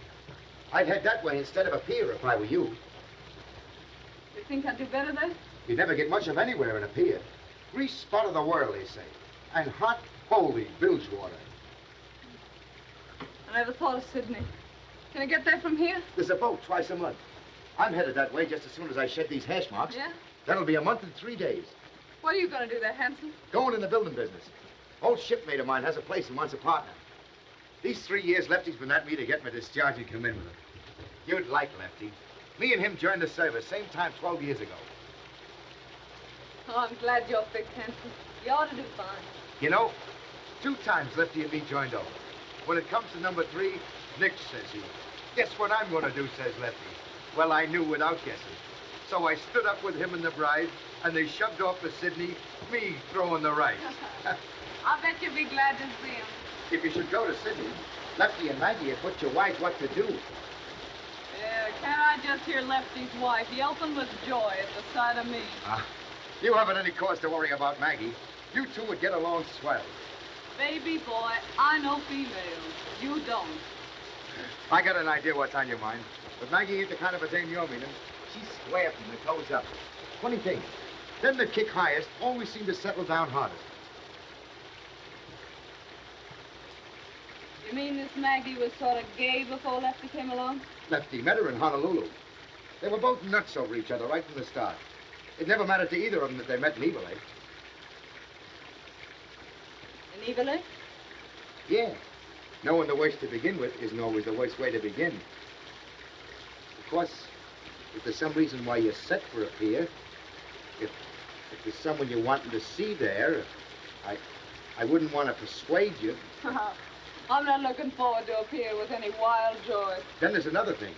M: I'd head that way instead of a pier if I were you.
E: You think I'd do better there?
M: You'd never get much of anywhere in a pier. Grease spot of the world, they say. And hot, holy bilge water.
E: I never thought of Sydney. Can I get there from here?
M: There's a boat twice a month. I'm headed that way just as soon as I shed these hash marks.
E: Yeah?
M: That'll be a month and 3 days.
E: What are you going to do there, Hanson?
M: Going in the building business. Old shipmate of mine has a place and wants a partner. These 3 years, Lefty's been at me to get me discharged and come in with him. You'd like Lefty. Me and him joined the service, same time 12 years ago.
E: Oh, I'm glad you're fixed, Hanson. You ought to do fine.
M: You know, 2 times Lefty and me joined over. When it comes to number 3, Nick, says he. Guess what I'm going to do, says Lefty. Well, I knew without guessing. So I stood up with him and the bride, and they shoved off to Sydney, me throwing the rice.
E: I bet you'll be glad to see him.
M: If you should go to Sydney, Lefty and Maggie have put your wise what to do.
E: Yeah, can't I just hear Lefty's wife yelping with joy at the sight of me?
M: You haven't any cause to worry about Maggie. You two would get along swell.
E: Baby boy, I know females. You don't.
M: I got an idea what's on your mind. But Maggie ain't the kind of a dame you're meaning. She's square from the toes up. Funny thing, them that kick highest always seem to settle down hardest.
E: You mean this Maggie was sort of gay before Lefty came along?
M: Lefty met her in Honolulu. They were both nuts over each other right from the start. It never mattered to either of them that they met in Evil, eh?
E: In Evil, eh?
M: Yeah. Knowing the worst to begin with isn't always the worst way to begin. Of course, if there's some reason why you're set for a pier, if there's someone you're wanting to see there, I wouldn't want to persuade you.
E: I'm not looking forward to a pier with any wild joy.
M: Then there's another thing.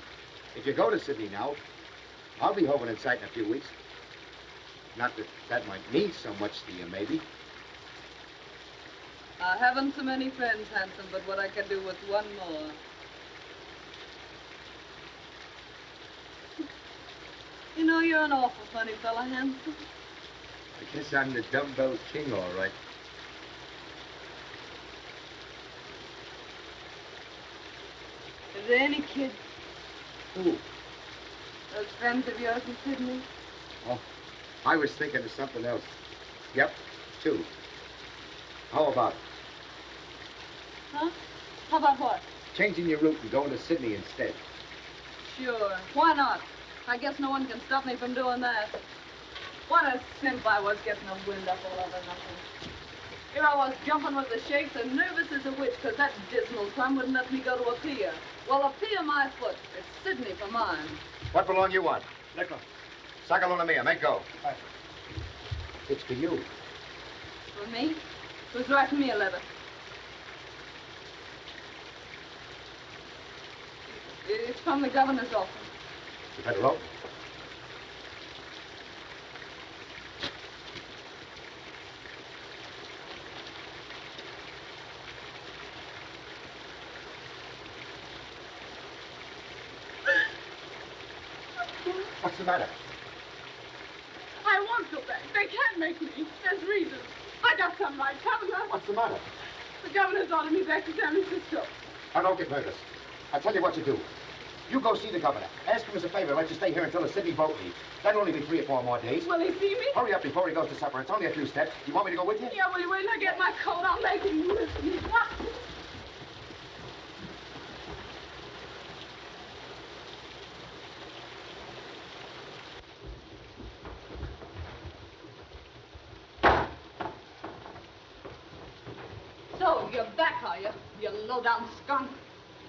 M: If you go to Sydney now, I'll be hoping in sight in a few weeks. Not that that might mean so much to you, maybe.
E: I haven't so many friends, Hanson, but what I can do with one more. You know, you're an awful funny fella, Hanson.
M: I guess I'm the dumbbell king, all right.
H: there any kids?
M: Who?
H: Those friends of yours in Sydney?
M: Oh, I was thinking of something else. Yep, 2. How about it?
H: Huh? How about what?
M: Changing your route and going to Sydney instead?
E: Sure. Why not? I guess no one can stop me from doing that. What a simp I was getting a wind up all over nothing. Here I was jumping with the shakes and nervous as a witch because that dismal plum wouldn't let me go to a pier. Well, a pier my foot. It's Sydney for mine.
M: What belong you want?
L: Liquor.
M: Sagaluna mia, make go. It's for you.
E: For me? Who's writing me a letter? It's from the governor's office.
M: You better open. What's the matter?
E: I won't go back. They can't make me. There's reasons. I got some right, haven't I?
M: What's the matter?
E: The governor's ordered me back to San Francisco.
M: Now, don't get nervous. I'll tell you what to do. You go see the governor. Ask him as a favor to let you stay here until the Sydney boat leaves. That'll only be 3 or 4 more days.
E: Will he see me?
M: Hurry up before he goes to supper. It's only a few steps. You want me to go with you?
E: Yeah, will you wait till I get my coat? I'll make him with me. So, you're back, are you? You low-down skunk.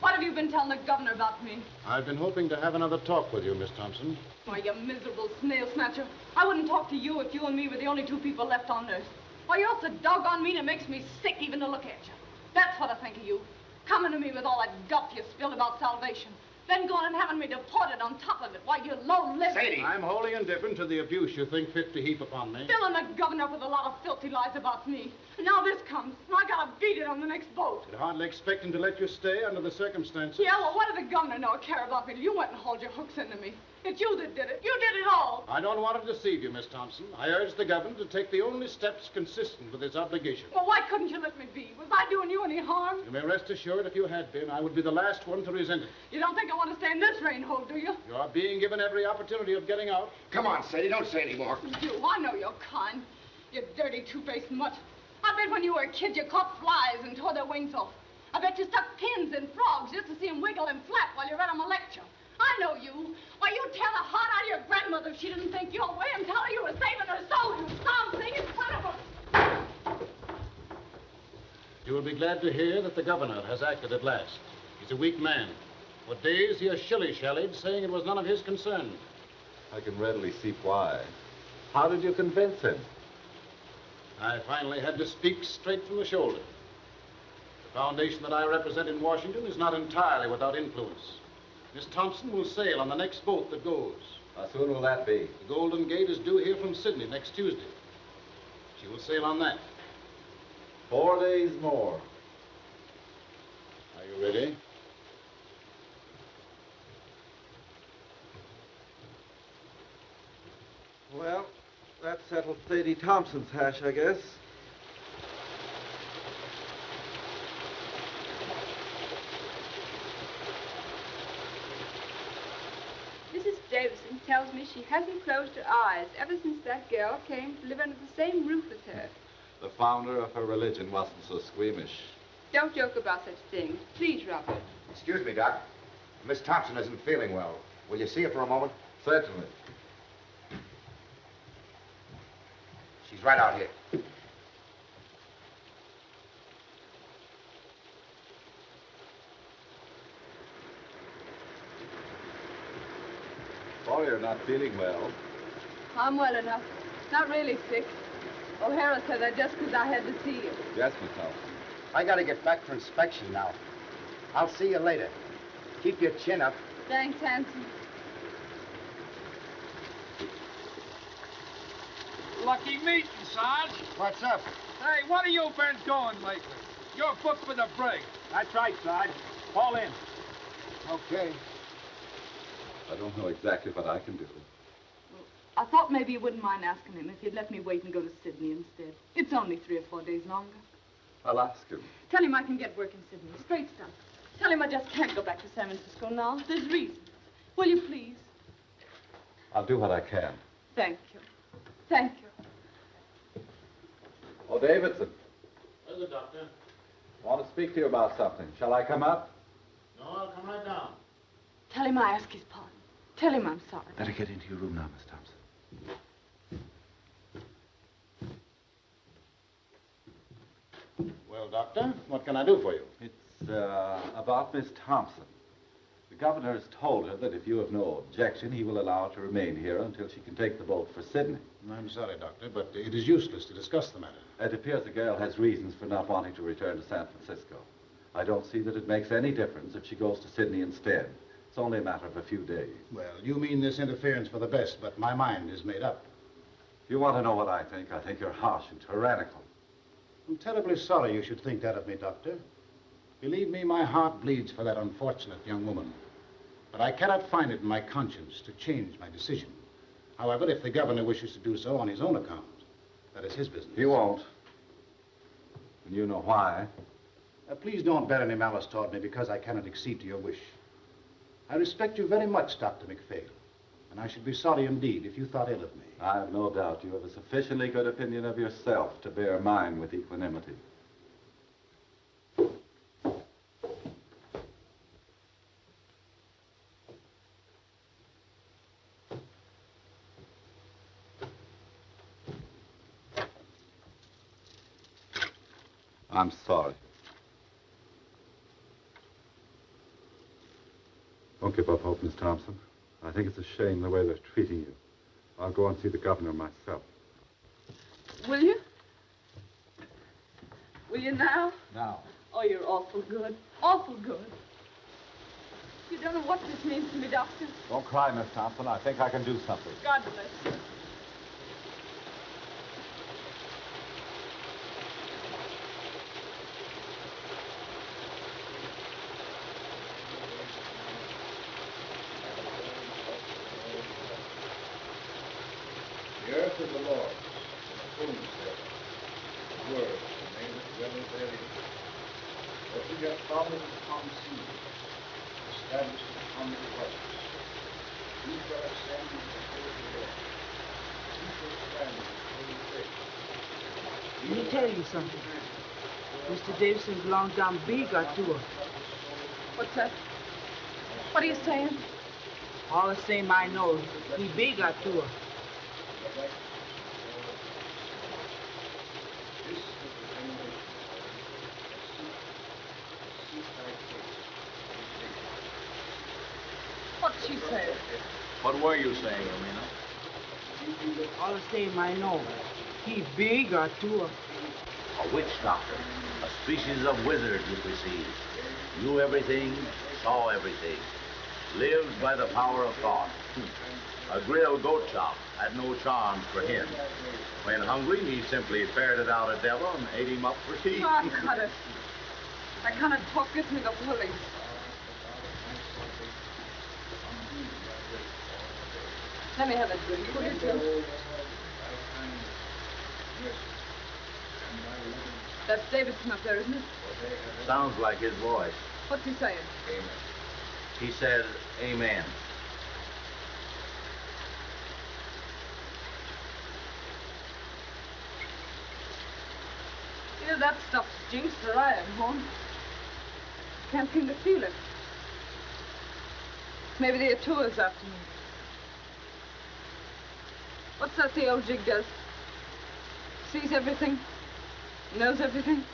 E: What have you been telling the governor about me?
O: I've been hoping to have another talk with you, Miss Thompson.
E: Why, you miserable snail snatcher. I wouldn't talk to you if you and me were the only 2 people left on earth. Why, you're so doggone mean it makes me sick even to look at you. That's what I think of you. Coming to me with all that guff you spilled about salvation. Then going and having me deported on top of it. Why, you low-lived...
M: Sadie!
O: I'm wholly indifferent to the abuse you think fit to heap upon me.
E: Filling the governor up with a lot of filthy lies about me. And now this comes, and I gotta beat it on the next boat.
O: I'd hardly expect him to let you stay under the circumstances.
E: Yeah, well, what did the governor know or care about me? You went and hauled your hooks into me. It's you that did it. You did it all.
O: I don't want to deceive you, Miss Thompson. I urge the governor to take the only steps consistent with his obligation.
E: Well, why couldn't you let me be? Was I doing you any harm?
O: You may rest assured if you had been, I would be the last one to resent it.
E: You don't think I want to stay in this rain hole, do you?
O: You are being given every opportunity of getting out.
M: Come on, Sadie, don't say any more.
E: You, I know you're kind. You dirty, 2-faced mutt. I bet when you were a kid you caught flies and tore their wings off. I bet you stuck pins in frogs just to see them wiggle and flap while you read them a lecture. I know you. Why, you'd tear the heart out of your grandmother if she didn't think your way and tell her you were saving her soul, you clown thing, in front of her.
O: You will be glad to hear that the governor has acted at last. He's a weak man. For days he has shilly-shallied, saying it was none of his concern.
J: I can readily see why. How did you convince him?
O: I finally had to speak straight from the shoulder. The foundation that I represent in Washington is not entirely without influence. Miss Thompson will sail on the next boat that goes.
J: How soon will that be?
O: The Golden Gate is due here from Sydney next Tuesday. She will sail on that.
J: 4 days more.
O: Are you ready?
P: Well, that settles Sadie Thompson's hash, I guess.
H: Mrs. Davidson tells me she hasn't closed her eyes ever since that girl came to live under the same roof with her.
J: The founder of her religion wasn't so squeamish.
H: Don't joke about such things. Please, Robert.
M: Excuse me, Doc. Miss Thompson isn't feeling well. Will you see her for a moment?
J: Certainly.
M: She's right out here.
J: Sorry you're not feeling well.
E: I'm well enough. Not really sick. O'Hara said that just because I had to see you.
J: Yes, Miss Thompson.
M: I gotta get back for inspection now. I'll see you later. Keep your chin up.
E: Thanks, Hanson.
B: Lucky meeting, Sarge.
M: What's up?
B: Hey, what have you been doing lately? You're booked for the brig.
L: That's right, Sarge. Fall in.
M: Okay.
J: I don't know exactly what I can do.
E: I thought maybe you wouldn't mind asking him if he'd let me wait and go to Sydney instead. It's only 3 or 4 days longer.
J: I'll ask him.
E: Tell him I can get work in Sydney. Straight stuff. Tell him I just can't go back to San Francisco now. There's reasons. Will you please?
J: I'll do what I can.
E: Thank you. Thank you.
J: Oh, Davidson,
D: There's the doctor.
J: I want to speak to you about something. Shall I come up?
D: No, I'll come right down.
E: Tell him I ask his pardon. Tell him I'm sorry.
J: Better get into your room now, Miss Thompson.
D: Well, Doctor, what can I do for you?
J: It's about Miss Thompson. The governor has told her that if you have no objection, he will allow her to remain here until she can take the boat for Sydney.
D: I'm sorry, Doctor, but it is useless to discuss the matter.
J: It appears the girl has reasons for not wanting to return to San Francisco. I don't see that it makes any difference if she goes to Sydney instead. It's only a matter of a few days.
D: Well, you mean this interference for the best, but my mind is made up.
J: If you want to know what I think you're harsh and tyrannical.
D: I'm terribly sorry you should think that of me, Doctor. Believe me, my heart bleeds for that unfortunate young woman. But I cannot find it in my conscience to change my decision. However, if the governor wishes to do so on his own account, that is his business.
J: He won't. And you know why.
D: Please don't bear any malice toward me because I cannot accede to your wish. I respect you very much, Dr. McPhail, and I should be sorry indeed if you thought ill of me.
J: I have no doubt you have a sufficiently good opinion of yourself to bear mine with equanimity. I'm sorry. Don't give up hope, Miss Thompson. I think it's a shame the way they're treating you. I'll go and see the governor myself.
E: Will you? Will you now?
J: Now.
E: Oh, you're awful good. Awful good. You don't know what this means to me, Doctor.
J: Don't cry, Miss Thompson. I think I can do something.
E: God bless you.
O: The earth is the Lord's, and the fullness thereof. His word, and they that dwell therein. What we have founded upon the sea, established upon the waters. He shall ascend into the hill of the Lord. He shall stand in his holy place.
Q: Let me tell you something. Mr. Davison's long-term B got to her.
E: What's that? What are you saying?
Q: All the same I know, he B got to her.
E: What's she saying?
G: What were you saying, Amina?
Q: All the same I know, he B got to her.
R: A witch doctor, a species of wizard, you perceive. Knew everything, saw everything. Lives by the power of thought. A grilled goat chop had no charms for him. When hungry, he simply ferreted out a devil and ate him up for tea.
E: Oh, cut it. I cannot talk with me the police. Let me have a drink, will you, Joe? That's Davidson up there, isn't it?
R: Sounds like his voice.
E: What's he saying?
R: He said, amen.
E: Either that stuff's jinxed or I am, Horn. Can't seem to feel it. Maybe the Atua's after me. What's that the old jig does? Sees everything? Knows everything?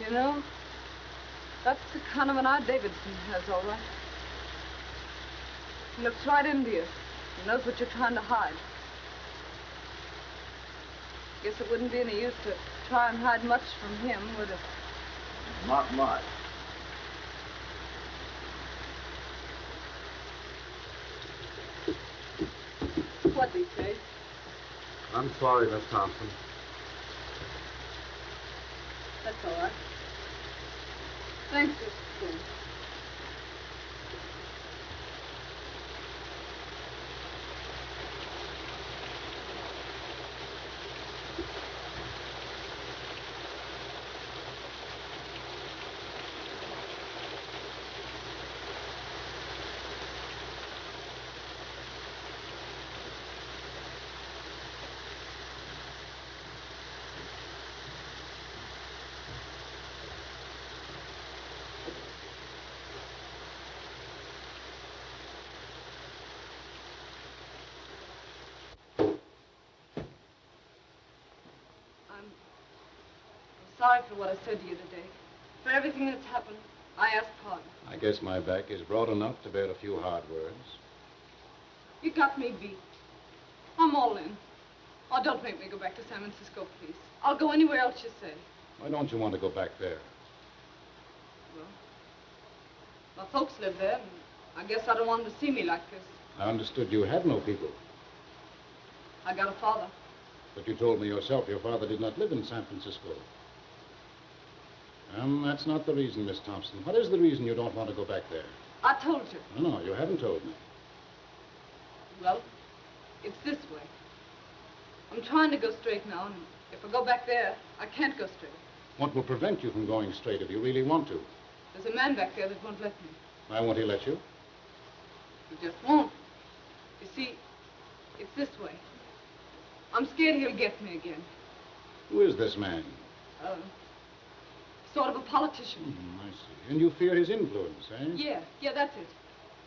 E: You know, that's the kind of an eye Davidson has, all right. He looks right into you. He knows what you're trying to hide. Guess it wouldn't be any use to try and hide much from him, would it?
R: Not much.
E: What'd he say?
J: I'm sorry, Miss Thompson.
E: That's all right. Thanks, Mr. King. sorry for what I said to you today. For everything that's happened, I ask pardon.
O: I guess my back is broad enough to bear a few hard words.
E: You got me beat. I'm all in. Oh, don't make me go back to San Francisco, please. I'll go anywhere else you say.
O: Why don't you want to go back there?
E: Well, my folks live there, and I guess I don't want them to see me like this.
O: I understood you had no people.
E: I got a father.
O: But you told me yourself your father did not live in San Francisco. That's not the reason, Miss Thompson. What is the reason you don't want to go back there?
E: I told you.
O: No, you haven't told me.
E: Well, it's this way. I'm trying to go straight now, and if I go back there, I can't go straight.
O: What will prevent you from going straight if you really want to?
E: There's a man back there that won't let me.
O: Why won't he let you?
E: He just won't. You see, it's this way. I'm scared he'll get me again.
O: Who is this man?
E: Sort of a politician.
O: I see. And you fear his influence, eh?
E: Yeah, that's it.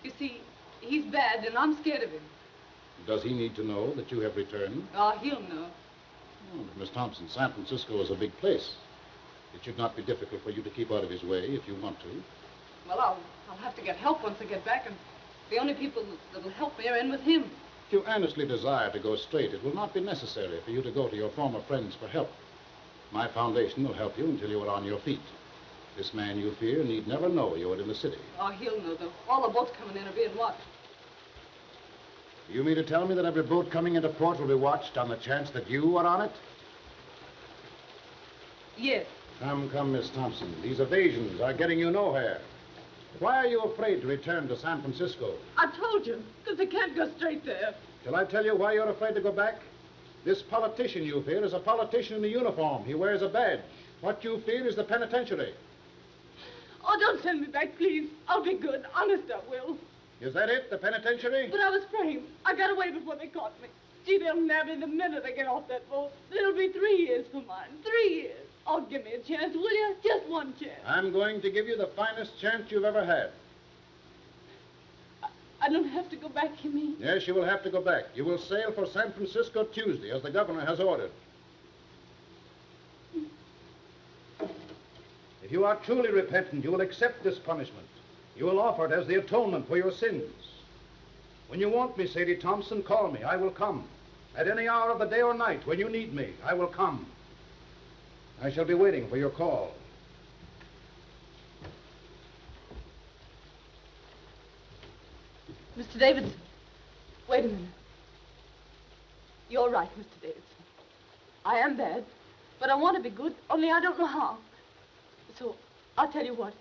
E: You see, he's bad, and I'm scared of him.
O: Does he need to know that you have returned?
E: Oh, he'll know.
O: Oh, but Miss Thompson, San Francisco is a big place. It should not be difficult for you to keep out of his way if you want to.
E: Well, I'll have to get help once I get back, and the only people that'll help me are in with him.
O: If you earnestly desire to go straight, it will not be necessary for you to go to your former friends for help. My foundation will help you until you are on your feet. This man you fear need never know you are in the city.
E: Oh, he'll know, though. All the boats coming in are being watched.
O: You mean to tell me that every boat coming into port will be watched on the chance that you are on it?
E: Yes.
O: Come, Miss Thompson. These evasions are getting you nowhere. Why are you afraid to return to San Francisco?
E: I told you, because I can't go straight there.
O: Shall I tell you why you're afraid to go back? This politician you fear is a politician in a uniform. He wears a badge. What you fear is the penitentiary.
E: Oh, don't send me back, please. I'll be good. Honest, I will.
O: Is that it, the penitentiary?
E: But I was framed. I got away before they caught me. Gee, they'll nab me the minute I get off that boat. It'll be 3 years for mine. 3 years. Oh, give me a chance, will you? Just one chance.
O: I'm going to give you the finest chance you've ever had.
E: I don't have to go back, you mean?
O: Yes, you will have to go back. You will sail for San Francisco Tuesday, as the governor has ordered. If you are truly repentant, you will accept this punishment. You will offer it as the atonement for your sins. When you want me, Sadie Thompson, call me. I will come. At any hour of the day or night, when you need me, I will come. I shall be waiting for your call.
E: Mr. Davidson, wait a minute. You're right, Mr. Davidson. I am bad, but I want to be good, only I don't know how. So, I'll tell you what.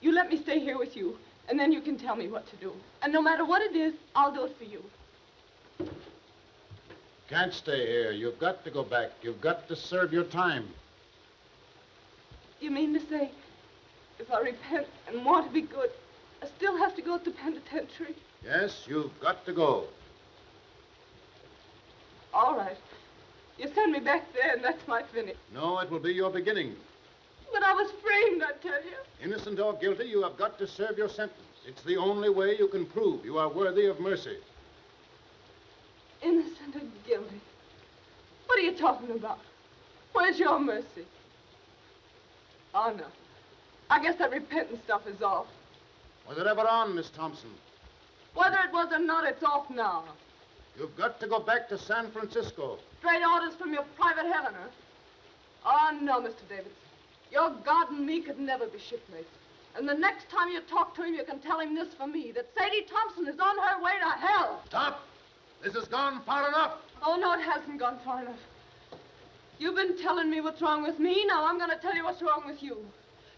E: You let me stay here with you, and then you can tell me what to do. And no matter what it is, I'll do it for you.
O: Can't stay here. You've got to go back. You've got to serve your time.
E: You mean to say, if I repent and want to be good, I still have to go to the penitentiary?
O: Yes, you've got to go.
E: All right. You send me back there, and that's my finish.
O: No, it will be your beginning.
E: But I was framed, I tell you.
O: Innocent or guilty, you have got to serve your sentence. It's the only way you can prove you are worthy of mercy.
E: Innocent or guilty? What are you talking about? Where's your mercy? Oh, no. I guess that repentant stuff is off.
O: Was it ever on, Miss Thompson?
E: Whether it was or not, it's off now.
O: You've got to go back to San Francisco.
E: Straight orders from your private heaven, huh? Oh, no, Mr. Davidson. Your God and me could never be shipmates. And the next time you talk to him, you can tell him this for me, that Sadie Thompson is on her way to hell.
O: Stop! This has gone far enough.
E: Oh, no, it hasn't gone far enough. You've been telling me what's wrong with me. Now I'm going to tell you what's wrong with you.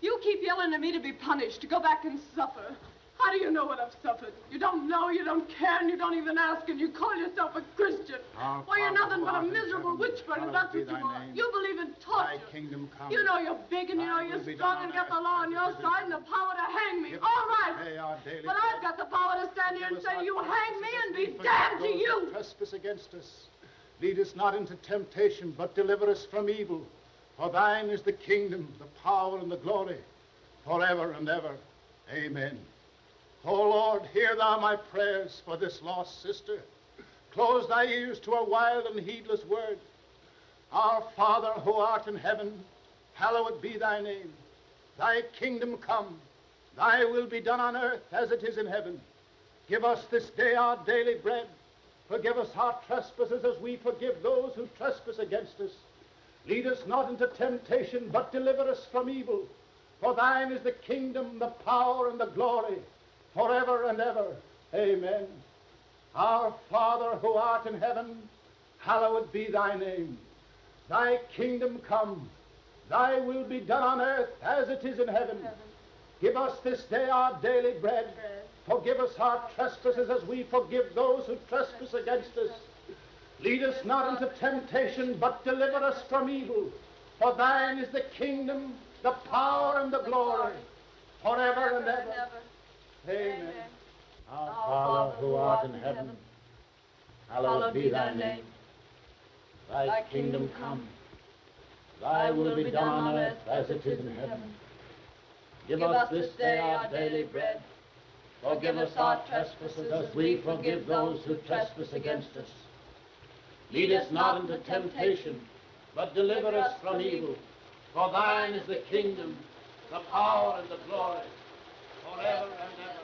E: You keep yelling at me to be punished, to go back and suffer. How do you know what I've suffered? You don't know, you don't care, and you don't even ask, and you call yourself a Christian. Why, you're nothing but a miserable witch-bird, and that's what you are. You believe in torture.
O: Thy kingdom come.
E: You know you're big, and you know you're strong, and got the law on your side and the power to hang me. All right. But I've got the power to stand here and say, you hang me and be damned to you.
O: Trespass against us. Lead us not into temptation, but deliver us from evil. For thine is the kingdom, the power, and the glory, forever and ever. Amen. O Lord, hear thou my prayers for this lost sister. Close thy ears to her wild and heedless word. Our Father who art in heaven, hallowed be thy name. Thy kingdom come. Thy will be done on earth as it is in heaven. Give us this day our daily bread. Forgive us our trespasses as we forgive those who trespass against us. Lead us not into temptation, but deliver us from evil. For thine is the kingdom, the power, and the glory, forever and ever. Amen. Our Father who art in heaven, hallowed be thy name. Thy kingdom come. Thy will be done on earth as it is in heaven. Give us this day our daily bread. Forgive us our trespasses as we forgive those who trespass against us. Lead us not into temptation, but deliver us from evil. For thine is the kingdom, the power, and the glory, forever and ever. Amen.
D: Our Father who art in heaven, hallowed be thy name. Thy kingdom come. Thy will be done on earth as it is in heaven. Give us this day our daily bread. Forgive us our trespasses as we forgive those who trespass against us. Lead us not into temptation, but deliver us from evil. For thine is the kingdom, the power, and the glory, forever and ever.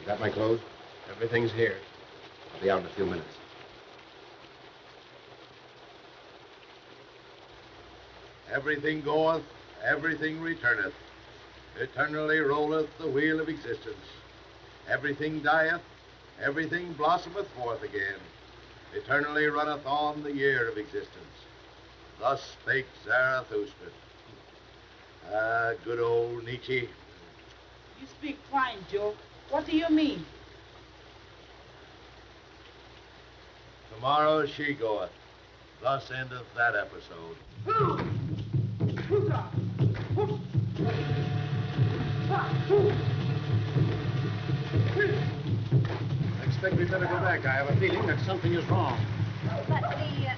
M: You got my clothes? Everything's here. I'll be out in a few minutes.
N: Everything goeth, everything returneth. Eternally rolleth the wheel of existence. Everything dieth, everything blossometh forth again. Eternally runneth on the year of existence. Thus spake Zarathustra. Ah, good old Nietzsche.
Q: You speak fine, Joe. What do you mean?
N: Tomorrow she goeth. Thus endeth that episode.
D: I expect we'd better go back. I have a feeling that something is wrong.
I: But the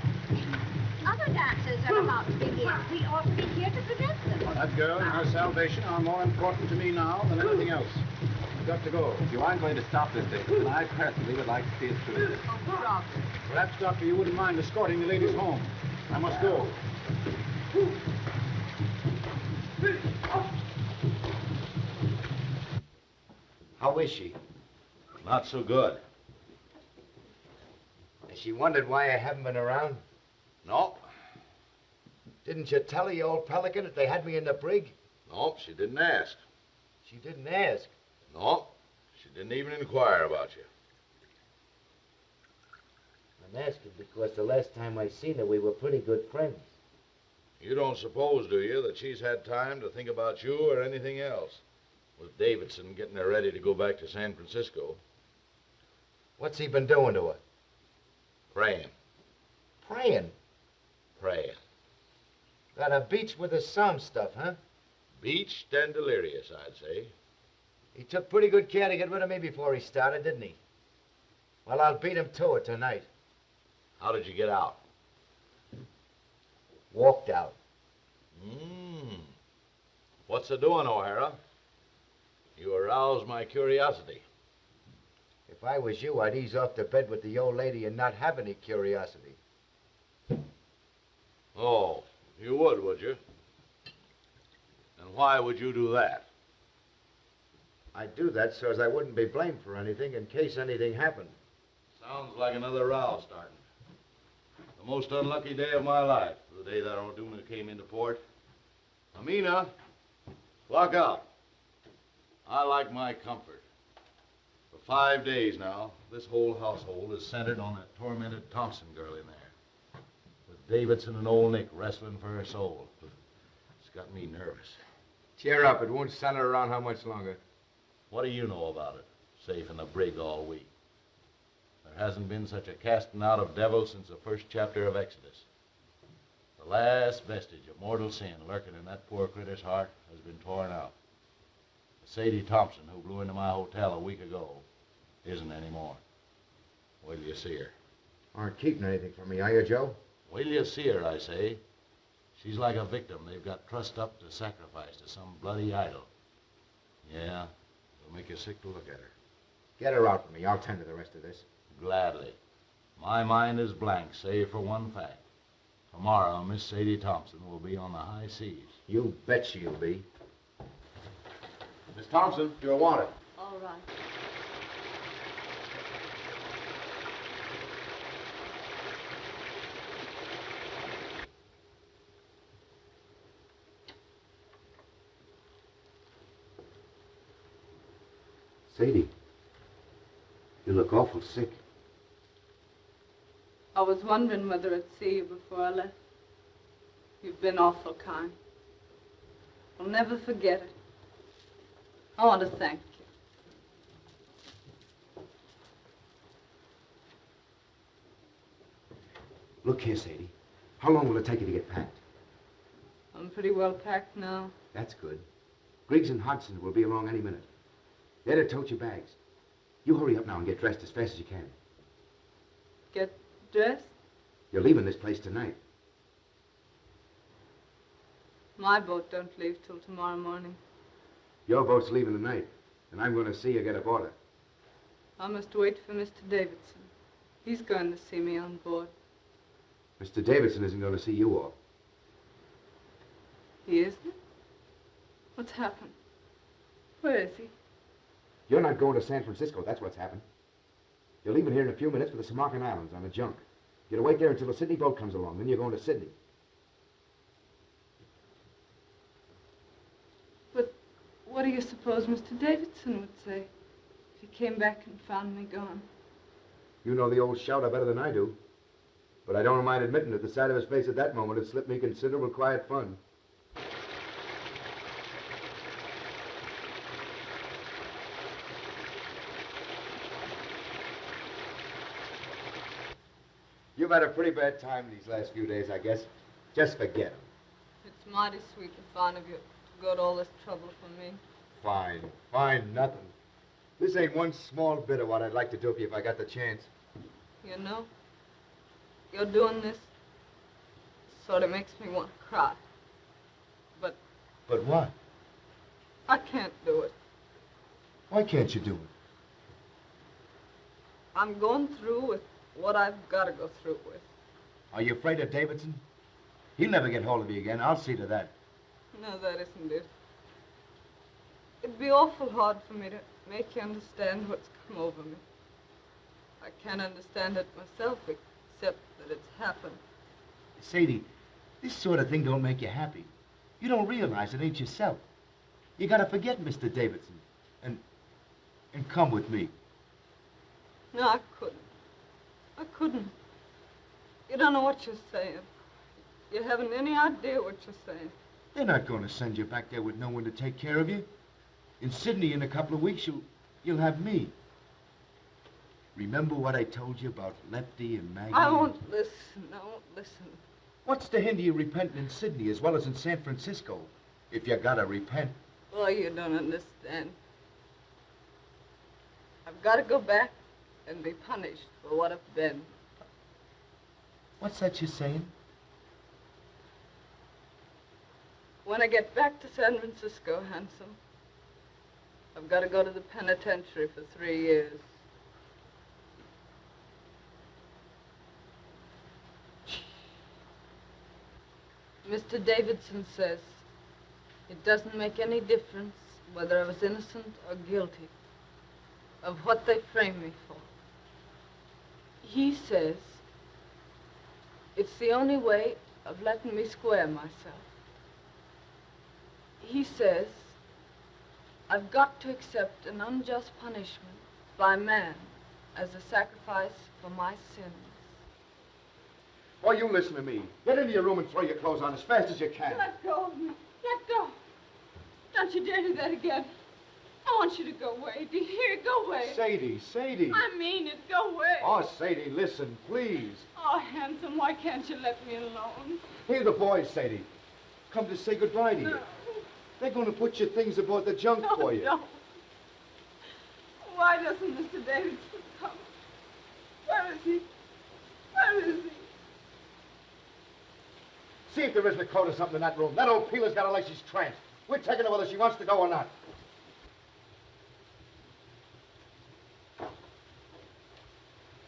I: other dancers are about to begin. We ought to be here to prevent them.
D: That girl and her salvation are more important to me now than anything else. We've got to go.
G: If you aren't going to stop this thing, then I personally would like to see it through.
I: Oh, bravo.
D: Perhaps, Doctor, you wouldn't mind escorting the ladies home. I must go.
M: How is she?
N: Not so good.
M: Has she wondered why I haven't been around?
N: No.
M: Didn't you tell her, you old pelican, that they had me in the brig?
N: No, she didn't ask.
M: She didn't ask.
N: No, she didn't even inquire about you.
S: I'm asking because the last time I seen her, we were pretty good friends.
N: You don't suppose, do you, that she's had time to think about you or anything else? With Davidson getting her ready to go back to San Francisco.
M: What's he been doing to her?
N: Praying.
M: Praying?
N: Praying.
M: Got a beach with the psalm stuff, huh?
N: Beached and delirious, I'd say.
S: He took pretty good care to get rid of me before he started, didn't he? Well, I'll beat him to it tonight.
N: How did you get out?
S: Walked out.
N: What's the doing, O'Hara? You aroused my curiosity.
S: If I was you, I'd ease off to bed with the old lady and not have any curiosity.
N: Oh, you would you? And why would you do that?
S: I'd do that so as I wouldn't be blamed for anything in case anything happened.
N: Sounds like another row starting. The most unlucky day of my life, the day that Orduna came into port. Amina, lock out. I like my comfort. For 5 days now, this whole household is centered on that tormented Thompson girl in there. With Davidson and old Nick wrestling for her soul. It's got me nervous.
M: Cheer up. It won't center around how much longer.
N: What do you know about it? Safe in the brig all week. There hasn't been such a casting out of devils since the first chapter of Exodus. The last vestige of mortal sin lurking in that poor critter's heart has been torn out. Sadie Thompson, who blew into my hotel a week ago, isn't anymore. Wait till you see her.
M: Aren't keeping anything from me, are you, Joe?
N: Wait till you see her, I say. She's like a victim they've got trussed up to sacrifice to some bloody idol. Yeah, it'll make you sick to look at her.
M: Get her out for me. I'll tend to the rest of this.
N: Gladly. My mind is blank, save for one fact. Tomorrow, Miss Sadie Thompson will be on the high seas.
M: You bet she'll be.
K: Miss Thompson, you're wanted.
E: All right.
M: Sadie, you look awful sick.
E: I was wondering whether I'd see you before I left. You've been awful kind. I'll never forget it. I want to thank you.
M: Look here, Sadie. How long will it take you to get packed?
E: I'm pretty well packed now.
M: That's good. Griggs and Huston will be along any minute. They're to tote your bags. You hurry up now and get dressed as fast as you can.
E: Get dressed?
M: You're leaving this place tonight.
E: My boat don't leave till tomorrow morning.
M: Your boat's leaving tonight, and I'm going to see you get aboard her.
E: I must wait for Mr. Davidson. He's going to see me on board.
M: Mr. Davidson isn't going to see you off.
E: He isn't? What's happened? Where is he?
M: You're not going to San Francisco, that's what's happened. You're leaving here in a few minutes for the Samarkand Islands on a junk. You're to wait there until the Sydney boat comes along, then you're going to Sydney.
E: But what do you suppose Mr. Davidson would say if he came back and found me gone?
M: You know the old shouter better than I do. But I don't mind admitting that the sight of his face at that moment had slipped me considerable quiet fun. You've had a pretty bad time these last few days, I guess. Just forget him.
E: It's mighty sweet and fine of you to go to all this trouble for me.
M: Fine. Fine, nothing. This ain't one small bit of what I'd like to do for you if I got the chance.
E: You know, you're doing this sort of makes me want to cry. But
M: what?
E: I can't do it.
M: Why can't you do it?
E: I'm going through with what I've got to go through with.
M: Are you afraid of Davidson? He'll never get hold of you again. I'll see to that.
E: No, that isn't it. It'd be awful hard for me to make you understand what's come over me. I can't understand it myself, except that it's happened.
M: Sadie, this sort of thing don't make you happy. You don't realize it ain't yourself. You gotta forget Mr. Davidson and come with me.
E: No, I couldn't. I couldn't. You don't know what you're saying. You haven't any idea what you're saying.
M: They're not going to send you back there with no one to take care of you. In Sydney, in a couple of weeks, you'll have me. Remember what I told you about Lefty and Maggie?
E: I won't listen. I won't listen.
M: What's to hinder you repenting in Sydney as well as in San Francisco? If you gotta repent.
E: Oh, you don't understand. I've got to go back and be punished for what I've been.
M: What's that you're saying?
E: When I get back to San Francisco, handsome, I've got to go to the penitentiary for 3 years. Mr. Davidson says it doesn't make any difference whether I was innocent or guilty of what they framed me for. He says it's the only way of letting me square myself. He says I've got to accept an unjust punishment by man as a sacrifice for my sins.
M: Oh, you listen to me. Get into your room and throw your clothes on as fast as you can.
E: Let go of me. Let go. Don't you dare do that again. I want you to go away. Do you hear? Go away.
M: Sadie.
E: I mean it. Go away.
M: Oh, Sadie, listen, please.
E: Oh, handsome, why can't you let me alone?
M: Here the boys, Sadie. Come to say goodbye to you. They're going to put your things aboard the junk for you.
E: No. Why doesn't Mr. Davidson come? Where is he? Where is he?
M: See if there isn't a coat or something in that room. That old peeler's got her like she's tranced. We're taking her whether she wants to go or not.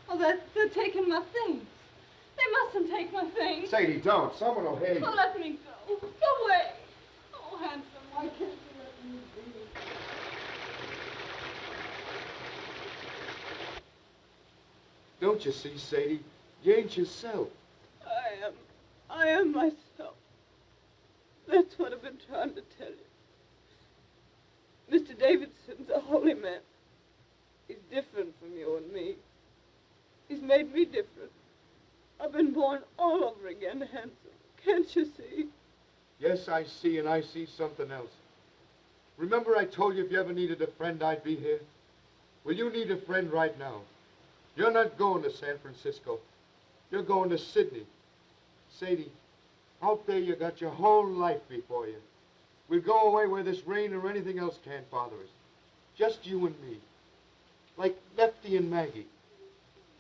E: Oh, they're taking my things. They mustn't take my things.
M: Sadie, don't. Someone will hear you.
E: Oh, let me go. Go away. Oh, handsome, why can't you let me be?
M: Don't you see, Sadie? You ain't yourself.
E: I am myself. That's what I've been trying to tell you. Mr. Davidson's a holy man. He's different from you and me. He's made me different. I've been born all over again, handsome. Can't you see?
M: Yes, I see, and I see something else. Remember I told you if you ever needed a friend, I'd be here? Well, you need a friend right now. You're not going to San Francisco. You're going to Sydney. Sadie, out there you got your whole life before you. We'll go away where this rain or anything else can't bother us. Just you and me. Like Lefty and Maggie.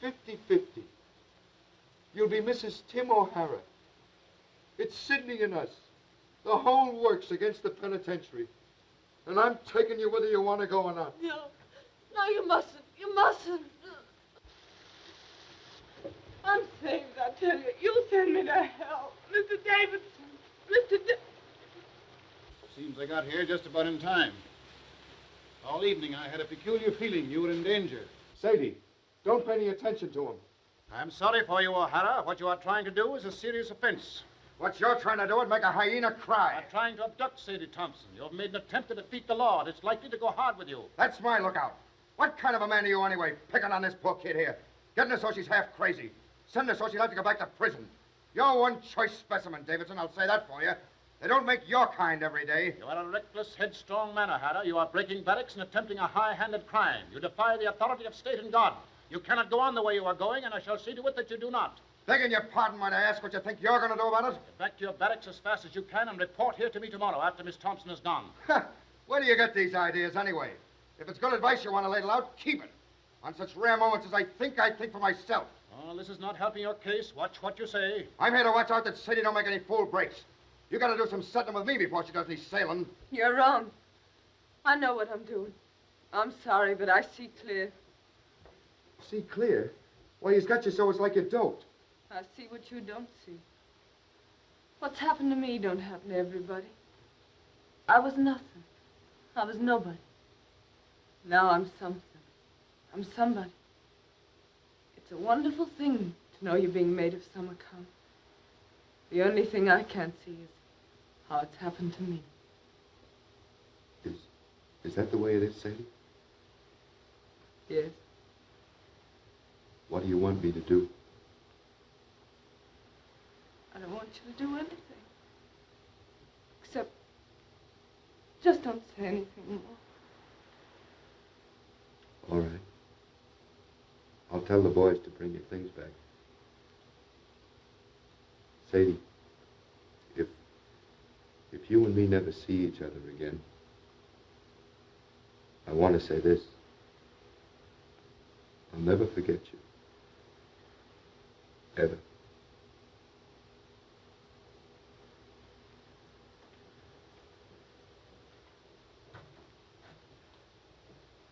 M: 50-50. You'll be Mrs. Tim O'Hara. It's Sydney and us. The whole works against the penitentiary. And I'm taking you whether you want to go or not.
E: No, you mustn't. You mustn't. I'm saved, I tell you. You'll send me to hell. Mr. Davidson.
O: Seems I got here just about in time. All evening I had a peculiar feeling you were in danger.
M: Sadie, don't pay any attention to him.
O: I'm sorry for you, O'Hara. What you are trying to do is a serious offense.
M: What you're trying to do is make a hyena cry.
O: You are trying to abduct Sadie Thompson. You have made an attempt to defeat the law, and it's likely to go hard with you.
M: That's my lookout. What kind of a man are you anyway, picking on this poor kid here? Getting her so she's half crazy. Sending her so she'll have to go back to prison. You're one choice specimen, Davidson, I'll say that for you. They don't make your kind every day.
O: You are a reckless, headstrong man, O'Hara. You are breaking barracks and attempting a high-handed crime. You defy the authority of state and God. You cannot go on the way you are going, and I shall see to it that you do not.
M: Begging your pardon, might I ask what you think you're going to do about it?
O: Get back to your barracks as fast as you can and report here to me tomorrow after Miss Thompson is gone.
M: Where do you get these ideas, anyway? If it's good advice you want to ladle out, keep it. On such rare moments as I think for myself.
O: Oh, this is not helping your case. Watch what you say.
M: I'm here to watch out that Sadie don't make any fool breaks. You got to do some settling with me before she does any sailing.
E: You're wrong. I know what I'm doing. I'm sorry, but I see clear.
M: See clear? Why, he's got you so it's like you don't.
E: I see what you don't see. What's happened to me don't happen to everybody. I was nothing. I was nobody. Now I'm something. I'm somebody. It's a wonderful thing to know you're being made of some account. The only thing I can't see is how it's happened to me.
M: Is that the way it is, Sadie?
E: Yes.
M: What do you want me to do?
E: I don't want you to do anything. Except, just don't say anything more.
M: All right. I'll tell the boys to bring your things back. Sadie, if if you and me never see each other again, I want to say this. I'll never forget you. Ever.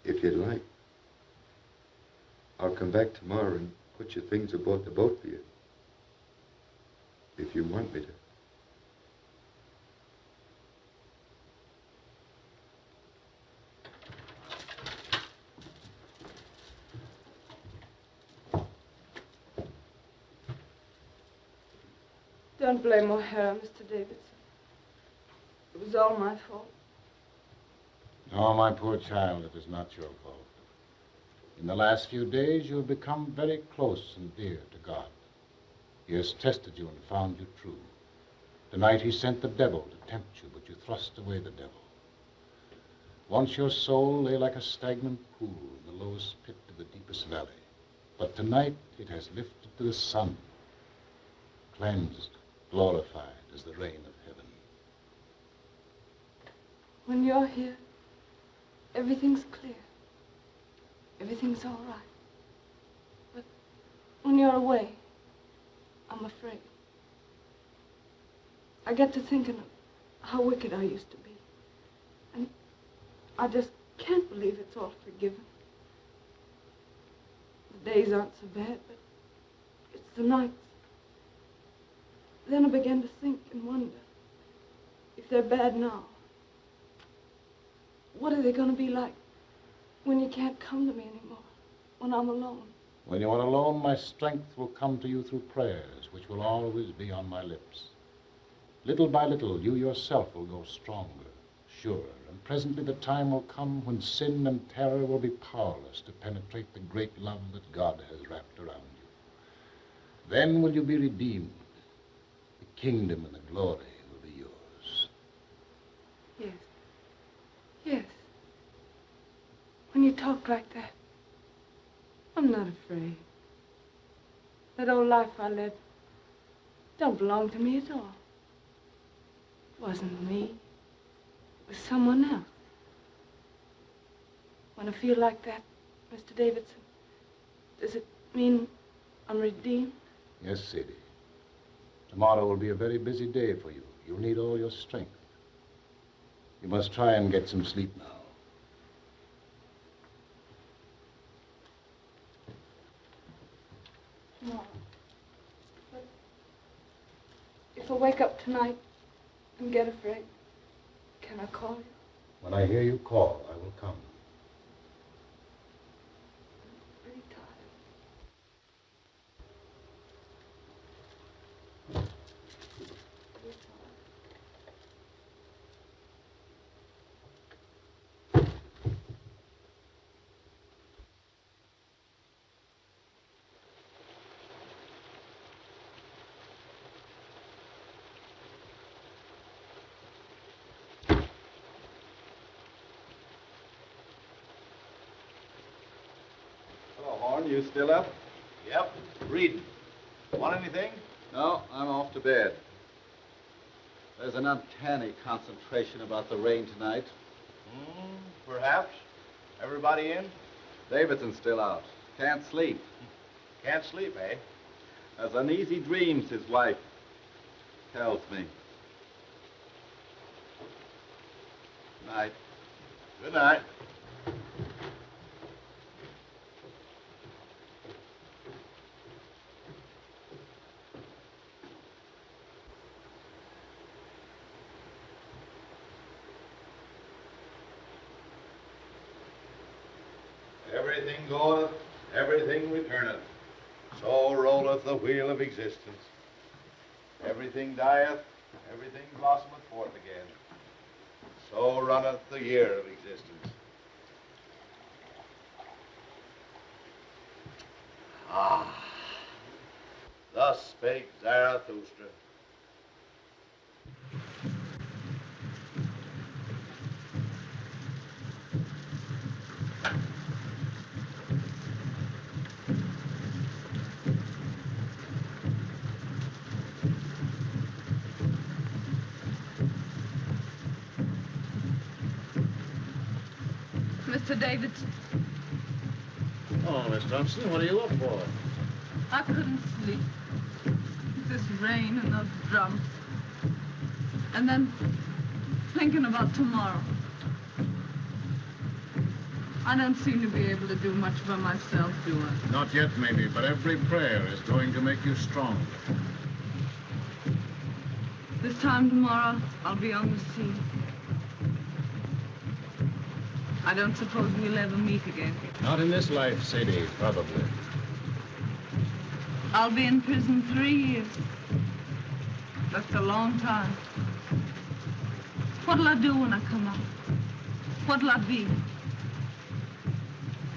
M: If you'd like, I'll come back tomorrow and put your things aboard the boat for you. If you want me to.
Q: Don't blame O'Hara, Mr. Davidson. It was all my fault.
O: No, my poor child, it is not your fault. In the last few days, you have become very close and dear to God. He has tested you and found you true. Tonight he sent the devil to tempt you, but you thrust away the devil. Once your soul lay like a stagnant pool in the lowest pit of the deepest valley. But tonight it has lifted to the sun, cleansed, glorified as the rain of heaven.
Q: When you're here, everything's clear. Everything's all right. But when you're away, I'm afraid. I get to thinking of how wicked I used to be. And I just can't believe it's all forgiven. The days aren't so bad, but it's the nights. Then I began to think and wonder if they're bad now. What are they going to be like when you can't come to me anymore, when I'm alone?
O: When you are alone, my strength will come to you through prayers, which will always be on my lips. Little by little, you yourself will grow stronger, surer, and presently the time will come when sin and terror will be powerless to penetrate the great love that God has wrapped around you. Then will you be redeemed. The kingdom and the glory will be yours.
Q: Yes. Yes. When you talk like that, I'm not afraid. That old life I led don't belong to me at all. It wasn't me. It was someone else. When I feel like that, Mr. Davidson, does it mean I'm redeemed?
O: Yes, Sadie. Tomorrow will be a very busy day for you. You'll need all your strength. You must try and get some sleep now.
Q: Tomorrow. But if I wake up tonight and get afraid, can I call you?
O: When I hear you call, I will come.
Q: I'm pretty tired.
J: Hello, Horn. You still up?
K: Yep, reading. Want anything?
J: No, I'm off to bed. There's an uncanny concentration about the rain tonight.
K: Perhaps. Everybody in?
J: Davidson's still out. Can't sleep.
K: Can't sleep, eh?
J: Has uneasy dreams, his wife tells me. Night.
K: Good night. Everything goeth, everything returneth. So rolleth the wheel of existence. Everything dieth, everything blossometh forth again. So runneth the year of existence. Ah, thus spake Zarathustra.
E: Mr. Davidson.
D: Oh, Miss Thompson, what are you up for?
E: I couldn't sleep. This rain and those drums. And then thinking about tomorrow. I don't seem to be able to do much for myself, do I?
O: Not yet, maybe, but every prayer is going to make you strong.
E: This time tomorrow, I'll be on the sea. I don't suppose we'll ever meet again.
O: Not in this life, Sadie, probably.
E: I'll be in prison 3 years. That's a long time. What'll I do when I come out? What'll I be?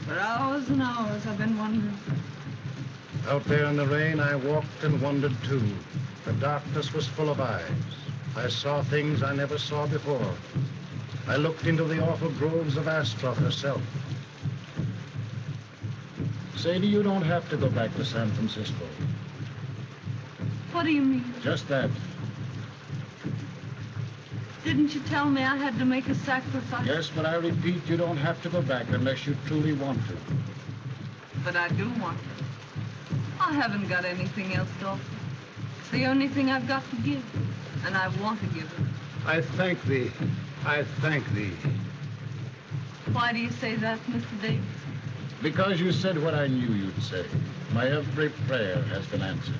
E: For hours and hours, I've been wondering.
O: Out there in the rain, I walked and wondered, too. The darkness was full of eyes. I saw things I never saw before. I looked into the awful groves of Astroth herself. Sadie, you don't have to go back to San Francisco.
E: What do you mean?
O: Just that.
E: Didn't you tell me I had to make a sacrifice?
O: Yes, but I repeat, you don't have to go back unless you truly want to.
E: But I do want to. I haven't got anything else to offer. It's the only thing I've got to give, and I want to give it.
O: I thank thee. I thank thee.
E: Why do you say that, Mr. Davis?
O: Because you said what I knew you'd say. My every prayer has been answered.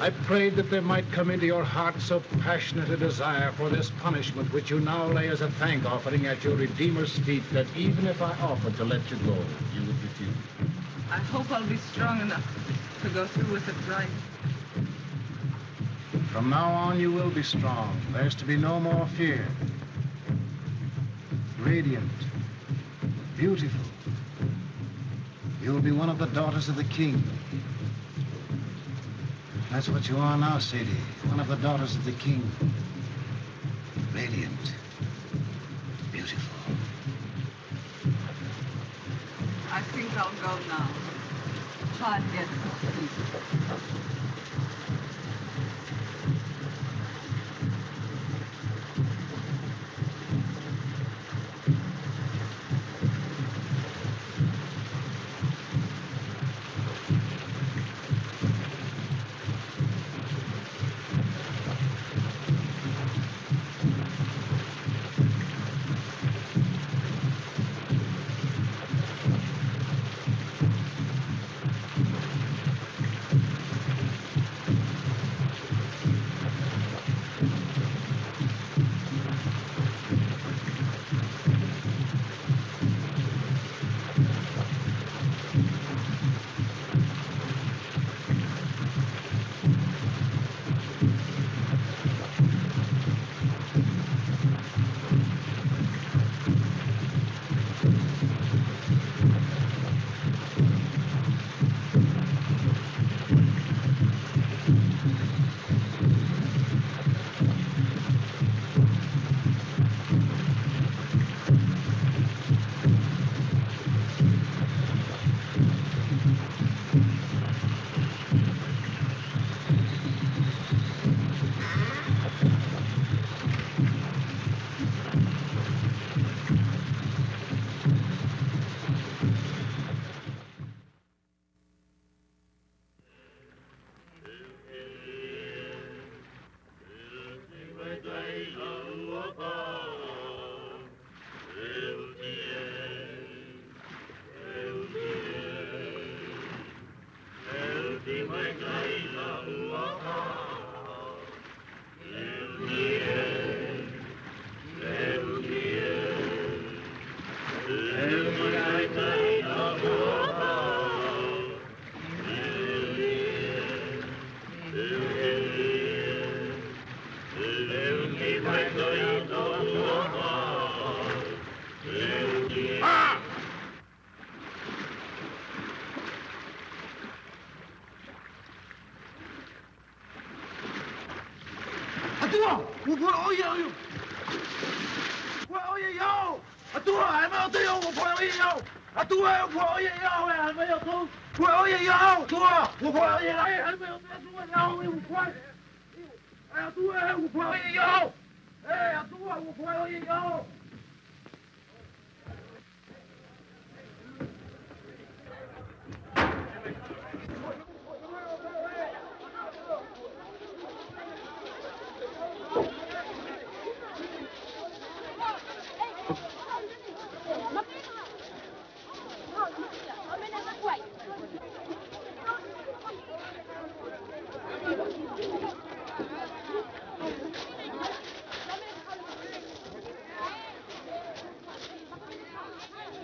O: I prayed that there might come into your heart so passionate a desire for this punishment which you now lay as a thank offering at your Redeemer's feet, that even if I offered to let you go, you would refuse.
E: I hope I'll be strong enough to go through with it right.
O: From now on, you will be strong. There's to be no more fear. Radiant, beautiful. You'll be one of the daughters of the king. That's what you are now, Sadie. One of the daughters of the king. Radiant, beautiful.
E: I think I'll go now. Try to get some sleep.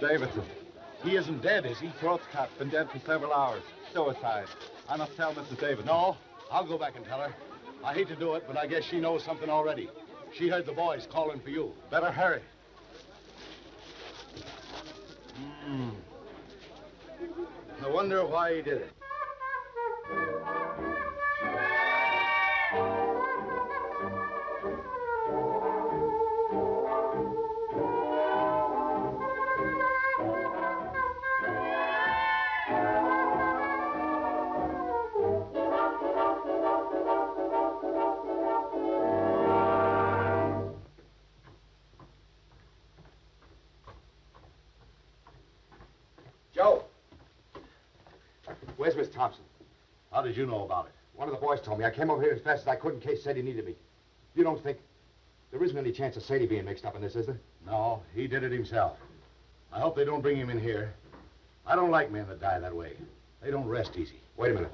O: Davidson. He isn't dead, is he?
K: Throat's cut. Been dead for several hours. Suicide. I must tell Mrs. Davidson.
O: No, I'll go back and tell her. I hate to do it, but I guess she knows something already. She heard the boys calling for you. Better hurry. I wonder why he did it.
M: Joe! Where's Miss Thompson?
K: How did you know about it?
M: One of the boys told me. I came over here as fast as I could in case Sadie needed me. You don't think there isn't any chance of Sadie being mixed up in this, is there?
K: No, he did it himself. I hope they don't bring him in here. I don't like men that die that way. They don't rest easy.
M: Wait a minute.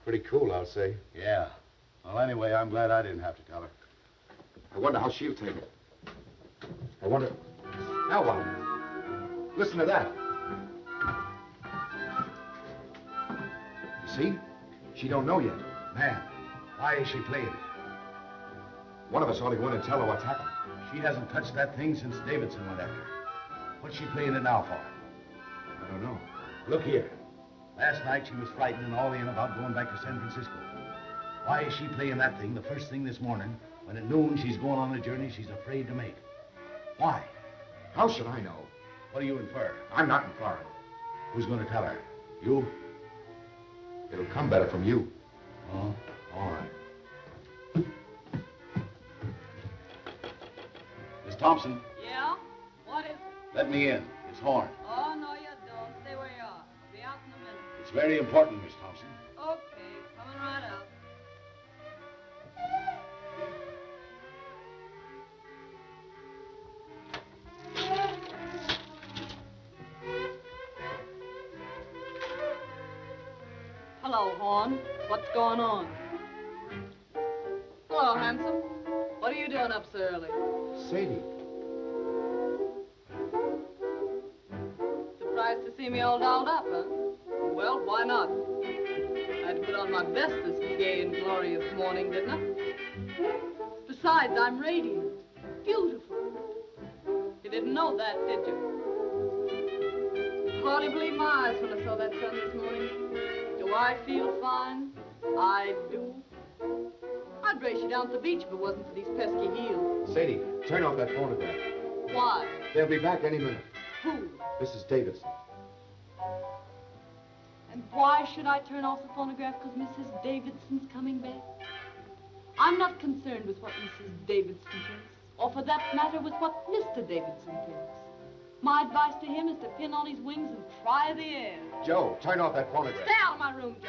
M: Pretty cool, I'll say.
K: Yeah. Well, anyway, I'm glad I didn't have to tell her.
M: I wonder how she'll take it. I wonder... Now what? Listen to that. You see? She don't know yet.
O: Man, why is she playing it?
M: One of us ought to go in and tell her what's happened.
O: She hasn't touched that thing since Davidson went after her. What's she playing it now for?
M: I don't know.
O: Look here. Last night she was frightened and all in about going back to San Francisco. Why is she playing that thing the first thing this morning when at noon she's going on a journey she's afraid to make? Why?
M: How should I know?
O: What do you infer?
M: I'm not inferring.
O: Who's going to tell her? You?
M: It'll come better from you.
O: Oh, all right. Miss Thompson,
E: Yeah? What is it?
O: let me in. It's Horn.
E: Oh, no, you don't. Stay where you are. Be out in a minute.
O: It's very important, Miss Thompson.
E: Okay, coming right up. Hello, Horn. What's going on? Hello, handsome. What are you doing up so early?
M: Sadie.
E: Surprised to see me all dolled up, huh? Well, why not? I had to put on my best this gay and glorious morning, didn't I? Besides, I'm radiant. Beautiful. You didn't know that, did you? Hardly believed my eyes when I saw that sun this morning. Do I feel fine? I do. I'd race you down to the beach if it wasn't for these pesky heels.
M: Sadie, turn off that phonograph.
E: Why?
M: They'll be back any minute.
E: Who?
M: Mrs. Davidson.
E: And why should I turn off the phonograph because Mrs. Davidson's coming back? I'm not concerned with what Mrs. Davidson thinks, or for that matter with what Mr. Davidson thinks. My advice to him is to pin on his wings and try the air.
M: Joe, turn off that phonograph.
E: Stay out of my room, Joe.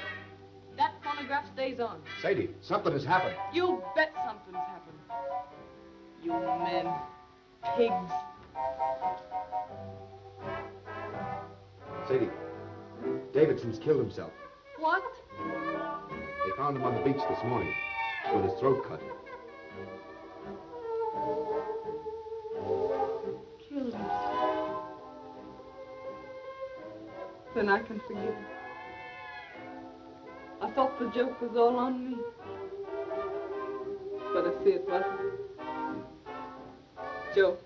E: That phonograph stays on.
M: Sadie, something has happened.
E: You bet something's happened. You men. Pigs.
M: Sadie, Davidson's killed himself.
E: What?
M: They found him on the beach this morning with his throat cut.
E: Killed himself. Then I can forgive him. I thought the joke was all on me. But I see it wasn't. Joe,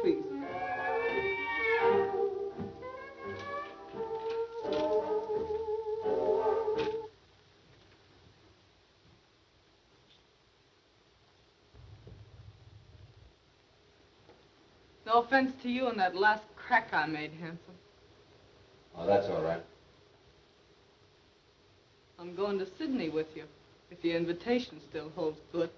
E: please. No offense to you and that last crack I made, handsome.
M: Oh, that's all right.
E: I'm going to Sydney with you, if your invitation still holds good.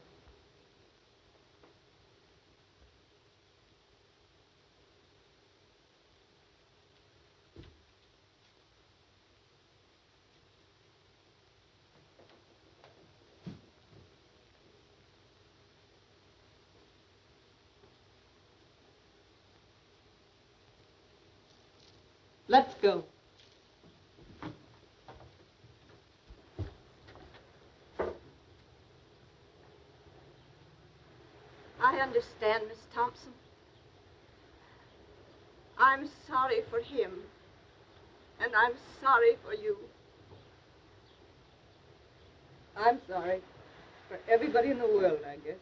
E: Let's go.
T: understand, Miss Thompson. I'm sorry for him, and I'm sorry for you.
E: I'm sorry for everybody in the world, I guess.